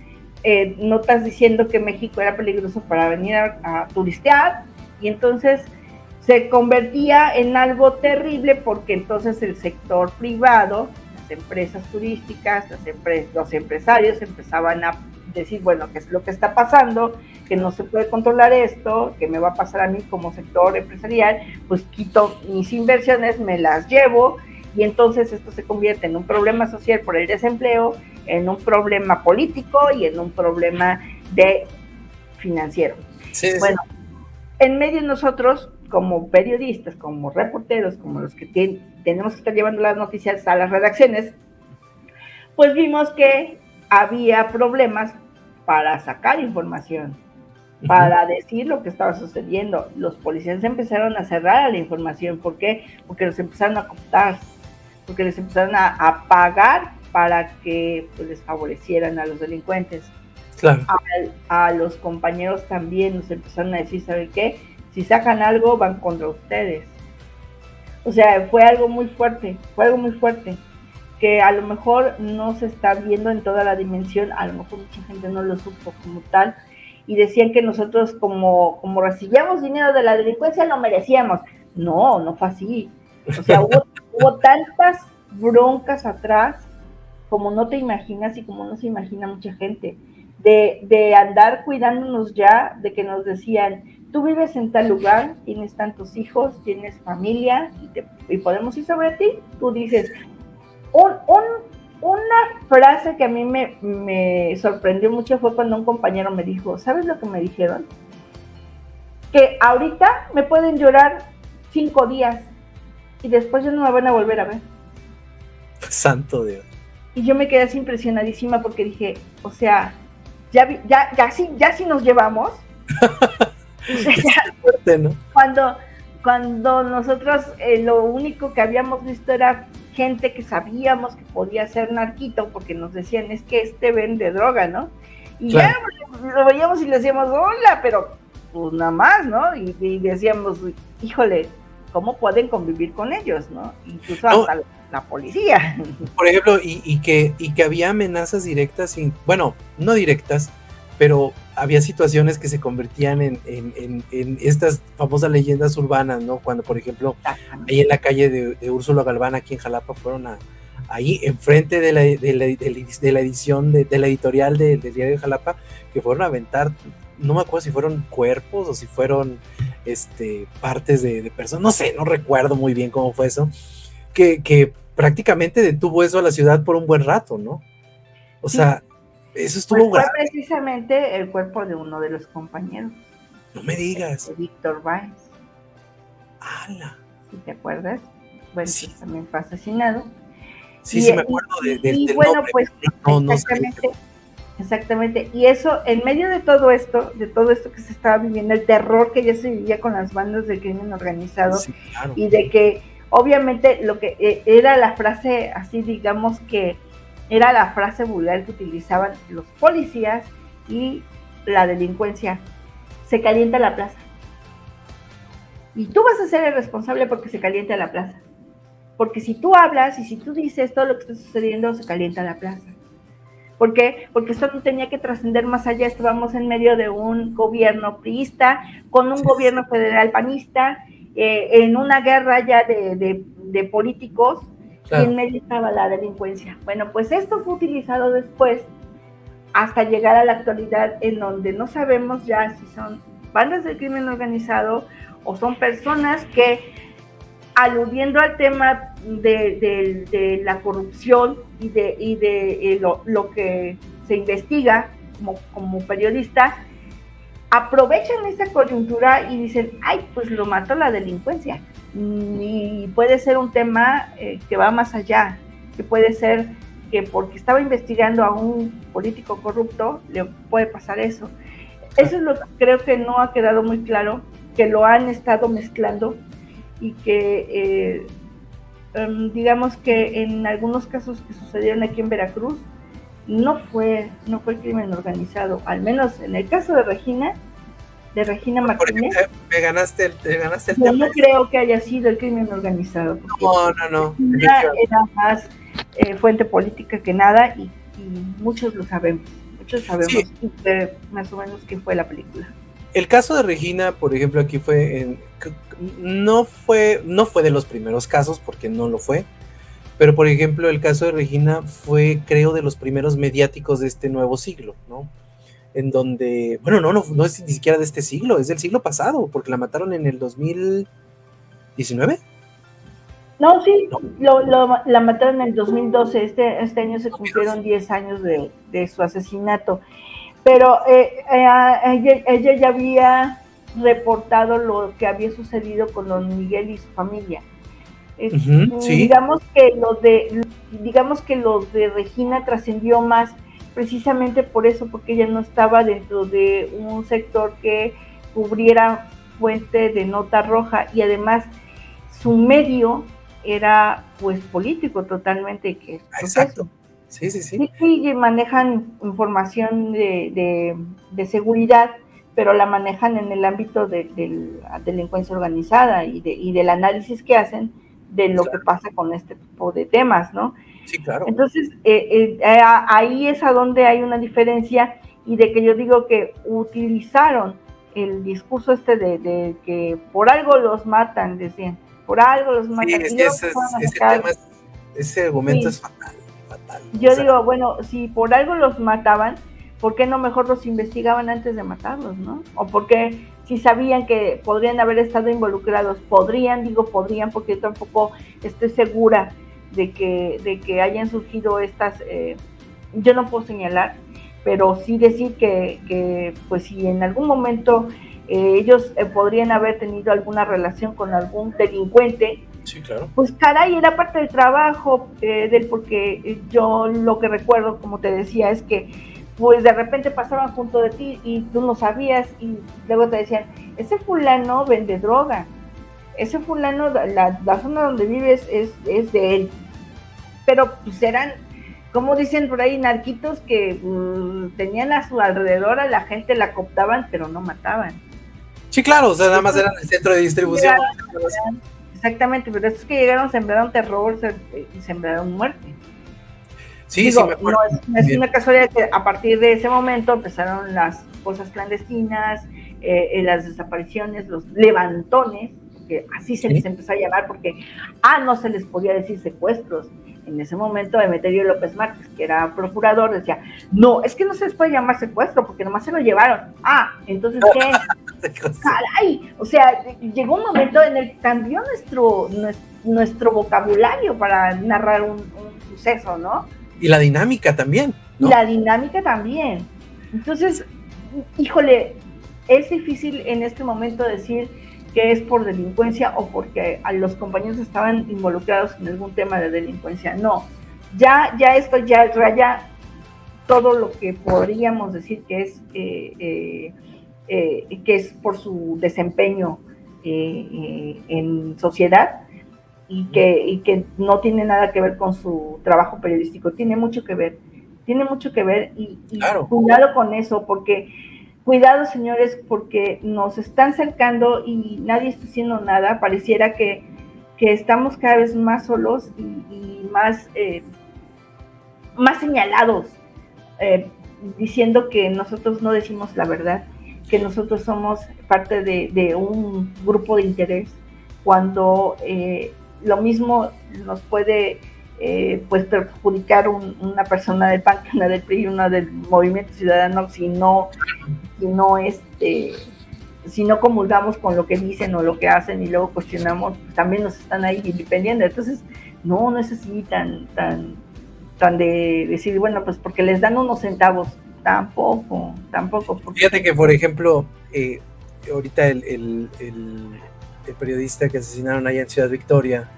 notas diciendo que México era peligroso para venir a turistear, y entonces se convertía en algo terrible porque entonces el sector privado, las empresas turísticas, los empresarios empezaban a decir, bueno, ¿qué es lo que está pasando? Que no se puede controlar esto, que me va a pasar a mí como sector empresarial, pues quito mis inversiones, me las llevo, y entonces esto se convierte en un problema social por el desempleo, en un problema político y en un problema financiero. Sí, bueno, sí. En medio nosotros, como periodistas, como reporteros, como los que tenemos que estar llevando las noticias a las redacciones, pues vimos que había problemas para sacar información, para decir lo que estaba sucediendo. Los policías empezaron a cerrar a la información. ¿Por qué? Porque los empezaron a cooptar, porque les empezaron a pagar para que pues, les favorecieran a los delincuentes. Claro. A los compañeros también nos empezaron a decir, ¿saben qué? Si sacan algo, van contra ustedes. O sea, fue algo muy fuerte, que a lo mejor no se está viendo en toda la dimensión, a lo mejor mucha gente no lo supo como tal, y decían que nosotros como recibíamos dinero de la delincuencia lo merecíamos. No, no fue así. O sea, hubo tantas broncas atrás como no te imaginas y como no se imagina mucha gente, de andar cuidándonos ya, de que nos decían, tú vives en tal lugar, tienes tantos hijos, tienes familia, y podemos ir sobre ti. Tú dices, una frase que a mí me sorprendió mucho fue cuando un compañero me dijo, ¿sabes lo que me dijeron? Que ahorita me pueden llorar 5 días y después ya no me van a volver a ver. Santo Dios. Y yo me quedé así impresionadísima porque dije, o sea, ya sí nos llevamos. O sea, fuerte, ¿no? Cuando nosotros lo único que habíamos visto era gente que sabíamos que podía ser narquito, porque nos decían, es que vende droga, ¿no? Y claro, ya lo veíamos y le decíamos, hola, pero pues nada más, ¿no? Y decíamos, híjole, ¿cómo pueden convivir con ellos, no? Incluso hasta la policía. Por ejemplo, y que había amenazas directas, bueno, no directas, pero había situaciones que se convertían en estas famosas leyendas urbanas, ¿no? Cuando, por ejemplo, ahí en la calle de Úrsula Galván, aquí en Jalapa, fueron ahí enfrente de la edición, de la editorial del diario de Jalapa, que fueron a aventar, no me acuerdo si fueron cuerpos o si fueron partes de personas, no sé, no recuerdo muy bien cómo fue eso, que prácticamente detuvo eso a la ciudad por un buen rato, ¿no? O sea, eso estuvo grave. Fue precisamente el cuerpo de uno de los compañeros. No me digas. De Víctor Báez. ¡Hala! ¿Sí te acuerdas? Bueno, sí. Pues también fue asesinado. Sí, me acuerdo del bueno, nombre, pues exactamente. Y eso, en medio de todo esto que se estaba viviendo, el terror que ya se vivía con las bandas de crimen organizado, sí, claro. Y de que obviamente lo que era la frase, así digamos que era la frase vulgar que utilizaban los policías y la delincuencia, se calienta la plaza. Y tú vas a ser el responsable porque se calienta la plaza. Porque si tú hablas y si tú dices todo lo que está sucediendo, se calienta la plaza. ¿Por qué? Porque esto no tenía que trascender más allá. Estábamos en medio de un gobierno priista, con un gobierno federal panista, en una guerra ya de políticos, claro. Y en medio estaba la delincuencia. Bueno, pues esto fue utilizado después hasta llegar a la actualidad, en donde no sabemos ya si son bandas de crimen organizado o son personas que, aludiendo al tema de la corrupción y de lo que se investiga como periodista, aprovechan esta coyuntura y dicen, ay, pues lo mató la delincuencia. Y puede ser un tema que va más allá, que puede ser que porque estaba investigando a un político corrupto, le puede pasar eso. Eso es lo que creo que no ha quedado muy claro, que lo han estado mezclando y que digamos que en algunos casos que sucedieron aquí en Veracruz, no fue el crimen organizado, al menos en el caso de Regina Martínez. Me ganaste el yo tema. No creo que haya sido el crimen organizado. No. Era más fuente política que nada y muchos lo sabemos. Sí. Más o menos qué fue la película. El caso de Regina, por ejemplo, aquí no fue de los primeros casos, porque no lo fue, pero por ejemplo el caso de Regina fue, creo, de los primeros mediáticos de este nuevo siglo, ¿no? En donde, bueno, no es ni siquiera de este siglo, es del siglo pasado, porque la mataron en el 2019. No, sí, la mataron en el 2012, este año se cumplieron 10 años de su asesinato, pero ella ya había reportado lo que había sucedido con don Miguel y su familia. Sí. Digamos que lo de Regina trascendió más precisamente por eso, porque ella no estaba dentro de un sector que cubriera fuente de nota roja, y además su medio era pues político totalmente. Exacto. Sí. Y manejan información de seguridad, pero la manejan en el ámbito de la delincuencia organizada y del análisis que hacen de lo que pasa con este tipo de temas, ¿no? Sí, claro. Entonces, ahí es a donde hay una diferencia, y de que yo digo que utilizaron el discurso de que por algo los matan, decían, por algo los matan. Sí, ese argumento es fatal. Yo digo, bueno, si por algo los mataban, ¿por qué no mejor los investigaban antes de matarlos, no? O porque si sabían que podrían haber estado involucrados, podrían, porque yo tampoco estoy segura de que hayan surgido estas, yo no puedo señalar, pero sí decir que pues si en algún momento ellos podrían haber tenido alguna relación con algún delincuente. Sí, claro. Pues caray, era parte del trabajo porque yo lo que recuerdo, como te decía, es que pues de repente pasaban junto de ti y tú no sabías, y luego te decían, ese fulano vende droga, ese fulano, la zona donde vives es de él. Pero pues eran, como dicen por ahí, narquitos que tenían a su alrededor a la gente, la cooptaban, pero no mataban. Sí, claro, o sea, nada más eran el centro de distribución. Exactamente, pero estos que llegaron sembraron terror y sembraron muerte. Sí, me acuerdo. No es una casualidad que a partir de ese momento empezaron las cosas clandestinas, las desapariciones, los levantones, que así se les empezó a llamar, porque no se les podía decir secuestros. En ese momento Emeterio López Márquez, que era procurador, decía, no, es que no se les puede llamar secuestro, porque nomás se lo llevaron. Entonces, ¿qué? ¡Caray! O sea, llegó un momento en el que cambió nuestro vocabulario para narrar un suceso, ¿no? Y la dinámica también, ¿no? Entonces, híjole, es difícil en este momento decir que es por delincuencia o porque a los compañeros estaban involucrados en algún tema de delincuencia. No, ya esto ya raya todo lo que podríamos decir que es por su desempeño en sociedad, y que no tiene nada que ver con su trabajo periodístico. Tiene mucho que ver y claro. Cuidado con eso, cuidado, señores, porque nos están cercando y nadie está haciendo nada. Pareciera que estamos cada vez más solos y más señalados, diciendo que nosotros no decimos la verdad, que nosotros somos parte de un grupo de interés, cuando lo mismo nos puede pues perjudicar una persona del PAN que una del PRI y una del Movimiento Ciudadano si no comulgamos con lo que dicen o lo que hacen, y luego cuestionamos, pues también nos están ahí vilipendiando. Entonces no es así tan de decir, bueno, pues porque les dan unos centavos. Tampoco. Fíjate que, por ejemplo, ahorita el periodista que asesinaron allá en Ciudad Victoria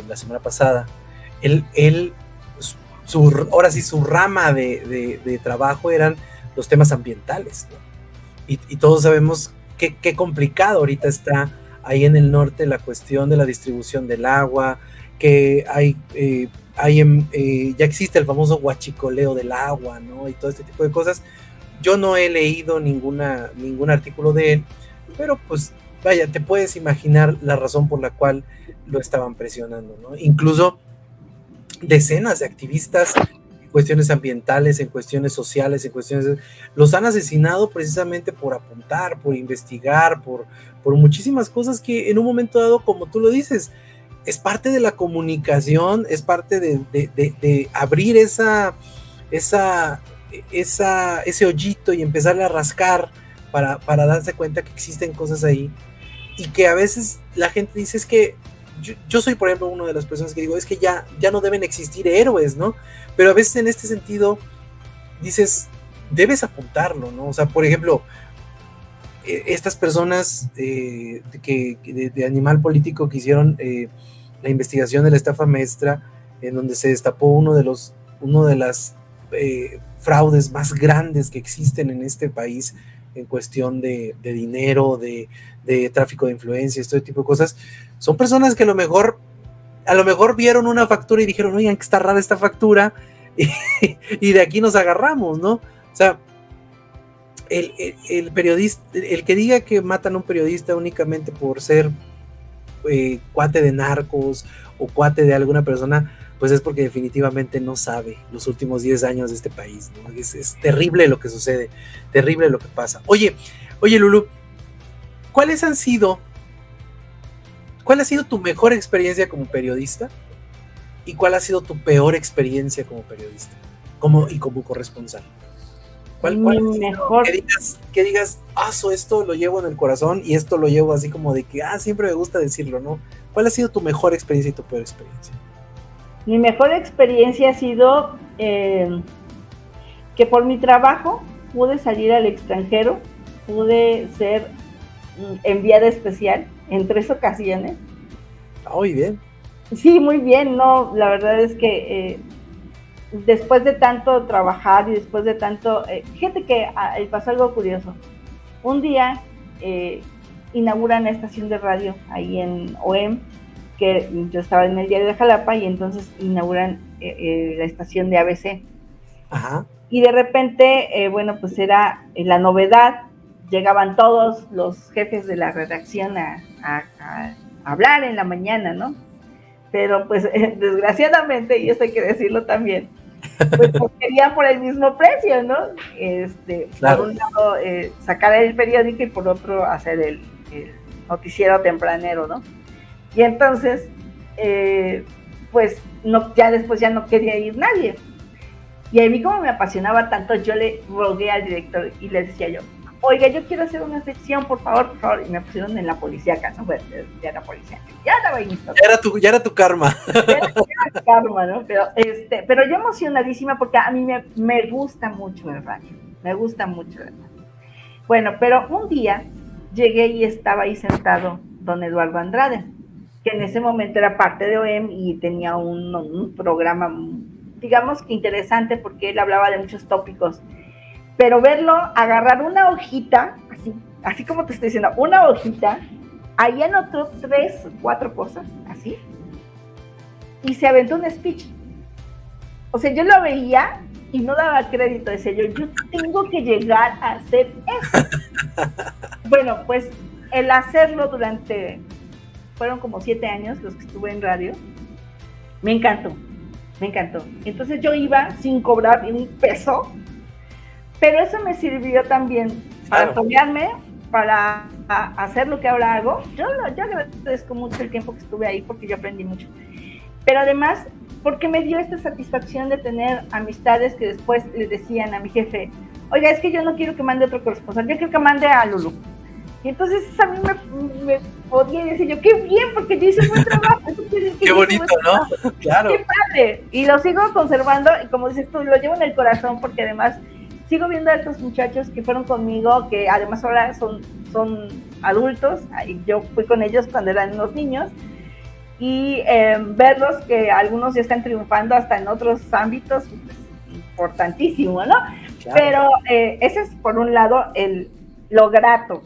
la semana pasada, ahora sí su rama de trabajo eran los temas ambientales, ¿no? Y todos sabemos qué complicado ahorita está ahí en el norte la cuestión de la distribución del agua, que ya existe el famoso huachicoleo del agua, ¿no? Y todo este tipo de cosas. Yo no he leído ningún artículo de él, pero pues vaya, te puedes imaginar la razón por la cual lo estaban presionando, ¿no? Incluso decenas de activistas en cuestiones ambientales, en cuestiones sociales, los han asesinado precisamente por apuntar, por investigar, por muchísimas cosas que en un momento dado, como tú lo dices, es parte de la comunicación, es parte de abrir ese hoyito y empezarle a rascar para darse cuenta que existen cosas ahí, y que a veces la gente dice, es que yo soy, por ejemplo, una de las personas que digo, es que ya no deben existir héroes, ¿no? Pero a veces en este sentido dices, debes apuntarlo, ¿no? O sea, por ejemplo, estas personas de Animal Político que hicieron la investigación de la estafa maestra, en donde se destapó uno de las fraudes más grandes que existen en este país en cuestión de dinero, de tráfico de influencia, este tipo de cosas. Son personas que a lo mejor vieron una factura y dijeron, oigan, que está rara esta factura, y de aquí nos agarramos, ¿no? O sea, el periodista, el que diga que matan a un periodista únicamente por ser cuate de narcos o cuate de alguna persona, pues es porque definitivamente no sabe los últimos 10 años de este país, ¿no? Es terrible lo que sucede, terrible lo que pasa. Oye, Lulu, ¿cuál ha sido tu mejor experiencia como periodista? ¿Y cuál ha sido tu peor experiencia como periodista? Y como corresponsal. ¿Cuál mejor? Que digas, esto lo llevo en el corazón y esto lo llevo así como de que, siempre me gusta decirlo, ¿no? ¿Cuál ha sido tu mejor experiencia y tu peor experiencia? Mi mejor experiencia ha sido que por mi trabajo pude salir al extranjero, pude ser enviada especial en 3 ocasiones. Muy bien. Sí, muy bien, no, la verdad es que después de tanto trabajar y después de tanto, fíjate que pasó algo curioso. Un día inauguran una estación de radio ahí en OEM, que yo estaba en el diario de Jalapa, y entonces inauguran la estación de ABC. Ajá. Y de repente, bueno, pues era la novedad, llegaban todos los jefes de la redacción a hablar en la mañana, ¿no? Pero pues desgraciadamente, y esto hay que decirlo también, pues querían por el mismo precio, ¿no? Claro. Por un lado sacar el periódico y por otro hacer el noticiero tempranero, ¿no? Y entonces, pues ya después ya no quería ir nadie. Y a mí, como me apasionaba tanto, yo le rogué al director y le decía yo, oiga, yo quiero hacer una sección, por favor, y me pusieron en la policíaca, ¿no? Bueno, ya era policíaca, ya estaba ahí. Ya era tu karma. Ya era karma, ¿no? Pero yo emocionadísima porque a mí me gusta mucho el radio, me gusta mucho el radio. Bueno, pero un día llegué y estaba ahí sentado don Eduardo Andrade, que en ese momento era parte de OEM y tenía un programa, digamos que interesante, porque él hablaba de muchos tópicos. Pero verlo agarrar una hojita, así como te estoy diciendo, una hojita, ahí anotó 3 o 4 cosas, así, y se aventó un speech. O sea, yo lo veía y no daba crédito, decía yo tengo que llegar a hacer eso. Bueno, pues el hacerlo fueron como 7 años los que estuve en radio, me encantó. Entonces yo iba sin cobrar ni un peso, pero eso me sirvió también para apoyarme, para hacer lo que ahora hago. Yo agradezco mucho el tiempo que estuve ahí porque yo aprendí mucho. Pero además, porque me dio esta satisfacción de tener amistades que después le decían a mi jefe, oiga, es que yo no quiero que mande otro corresponsal, yo quiero que mande a Lulu. Y entonces a mí me podía decir yo, qué bien, porque yo hice un buen trabajo. Qué bonito, ¿no? Claro. Qué padre. Y lo sigo conservando, y como dices tú, lo llevo en el corazón, porque además sigo viendo a estos muchachos que fueron conmigo, que además ahora son adultos, y yo fui con ellos cuando eran unos niños, y verlos que algunos ya están triunfando hasta en otros ámbitos, pues, importantísimo, ¿no? Claro. Pero ese es por un lado lo grato.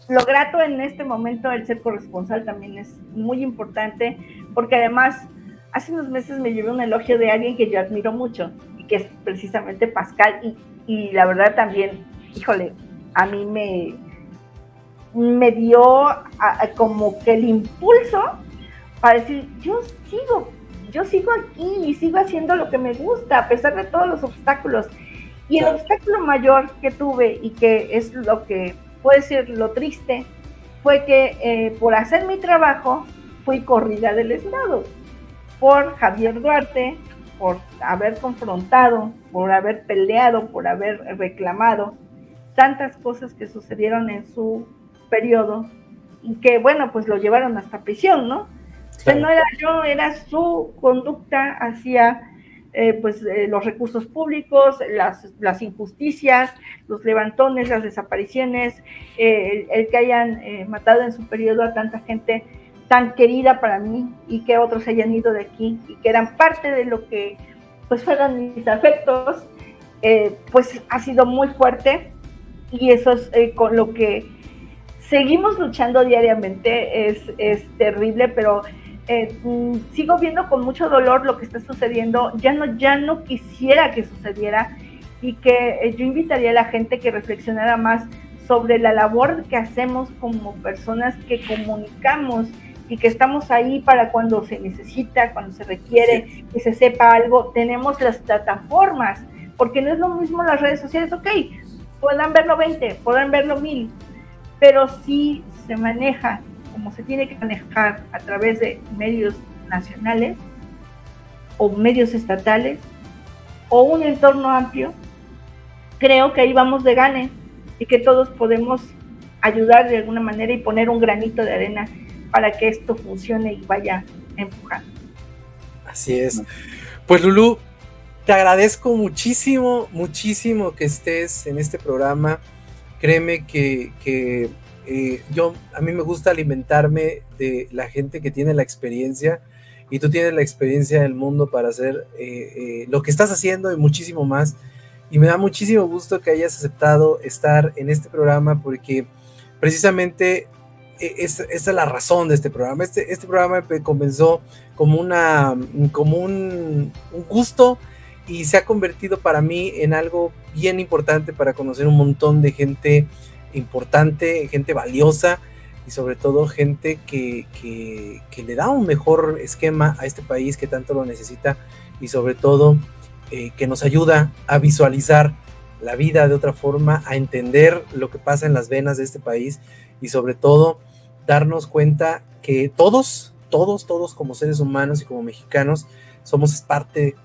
Lo grato en este momento, el ser corresponsal también es muy importante, porque además hace unos meses me llevé un elogio de alguien que yo admiro mucho, y que es precisamente Pascal, y la verdad también, híjole, a mí me dio como que el impulso para decir, yo sigo aquí y sigo haciendo lo que me gusta, a pesar de todos los obstáculos. Y el obstáculo mayor que tuve, y que es lo que puede ser lo triste, fue que por hacer mi trabajo fui corrida del Estado por Javier Duarte, por haber confrontado, por haber peleado, por haber reclamado tantas cosas que sucedieron en su periodo, y que bueno, pues lo llevaron hasta prisión, ¿no? Claro. No era yo, era su conducta hacia los recursos públicos, las injusticias, los levantones, las desapariciones, el que hayan matado en su periodo a tanta gente tan querida para mí, y que otros hayan ido de aquí y que eran parte de lo que pues fueron mis afectos, pues ha sido muy fuerte, y eso es con lo que seguimos luchando diariamente. Es terrible, pero sigo viendo con mucho dolor lo que está sucediendo. Ya no quisiera que sucediera, y que yo invitaría a la gente que reflexionara más sobre la labor que hacemos como personas que comunicamos, y que estamos ahí para cuando se necesita, cuando se requiere que se sepa algo. Tenemos las plataformas, porque no es lo mismo las redes sociales. Ok, puedan verlo 20, puedan verlo 1000, pero si se maneja como se tiene que manejar a través de medios nacionales o medios estatales o un entorno amplio, creo que ahí vamos de gane, y que todos podemos ayudar de alguna manera y poner un granito de arena para que esto funcione y vaya empujando. Así es. Pues Lulú, te agradezco muchísimo que estés en este programa. Créeme que a mí me gusta alimentarme de la gente que tiene la experiencia, y tú tienes la experiencia del mundo para hacer lo que estás haciendo y muchísimo más, y me da muchísimo gusto que hayas aceptado estar en este programa, porque precisamente esa es la razón de este programa. Este programa comenzó como un gusto, y se ha convertido para mí en algo bien importante para conocer un montón de gente importante, gente valiosa, y sobre todo gente que le da un mejor esquema a este país que tanto lo necesita, y sobre todo que nos ayuda a visualizar la vida de otra forma, a entender lo que pasa en las venas de este país, y sobre todo darnos cuenta que todos como seres humanos y como mexicanos somos parte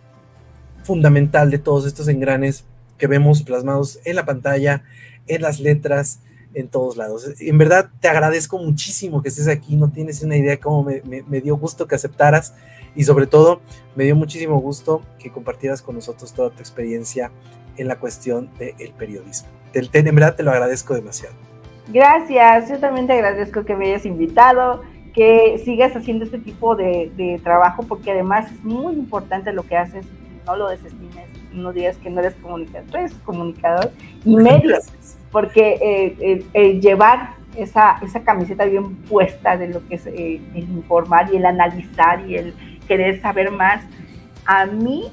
fundamental de todos estos engranes que vemos plasmados en la pantalla, en las letras, en todos lados. En verdad te agradezco muchísimo que estés aquí. No tienes una idea cómo me dio gusto que aceptaras, y sobre todo me dio muchísimo gusto que compartieras con nosotros toda tu experiencia en la cuestión del periodismo. En verdad te lo agradezco demasiado. Gracias, yo también te agradezco que me hayas invitado, que sigas haciendo este tipo de trabajo, porque además es muy importante lo que haces. No lo desestimes, no digas que no eres comunicador, tú eres comunicador y medio, porque llevar esa camiseta bien puesta de lo que es el informar y el analizar y el querer saber más, a mí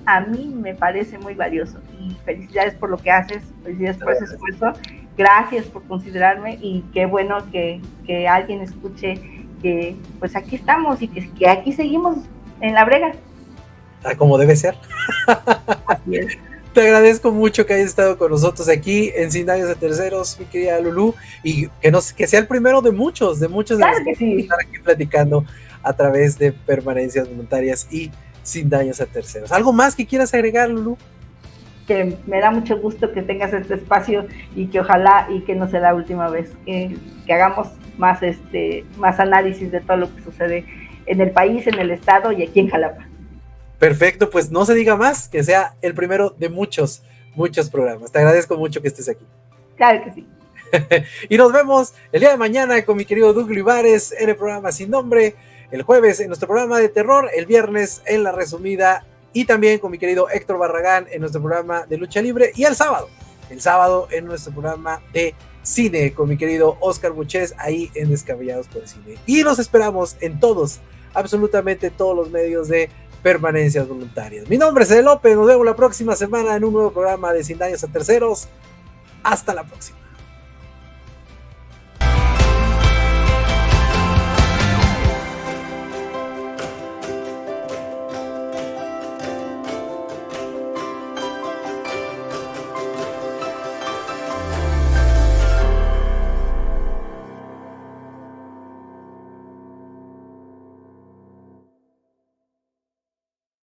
me parece muy valioso, y felicidades por lo que haces, felicidades por ese esfuerzo, gracias por considerarme, y qué bueno que alguien escuche que pues aquí estamos, y que aquí seguimos en la brega. Como debe ser. Así es. Te agradezco mucho que hayas estado con nosotros aquí en Sin Daños a Terceros, mi querida Lulú, y que sea el primero de muchos claro que sí. Estar aquí platicando a través de Permanencias Voluntarias y Sin Daños a Terceros. ¿Algo más que quieras agregar, Lulú? Que me da mucho gusto que tengas este espacio, y que ojalá y que no sea la última vez, que hagamos más análisis de todo lo que sucede en el país, en el estado y aquí en Jalapa. Perfecto, pues no se diga más, que sea el primero de muchos programas. Te agradezco mucho que estés aquí. Claro que sí. Y nos vemos el día de mañana con mi querido Doug Olivares en el programa Sin Nombre, el jueves en nuestro programa de terror, el viernes en La Resumida, y también con mi querido Héctor Barragán en nuestro programa de lucha libre, y el sábado en nuestro programa de cine con mi querido Oscar Buches, ahí en Descabellados por el Cine. Y los esperamos en absolutamente todos los medios de permanencias voluntarias. Mi nombre es Ede López, nos vemos la próxima semana en un nuevo programa de Sin Daños a Terceros. Hasta la próxima.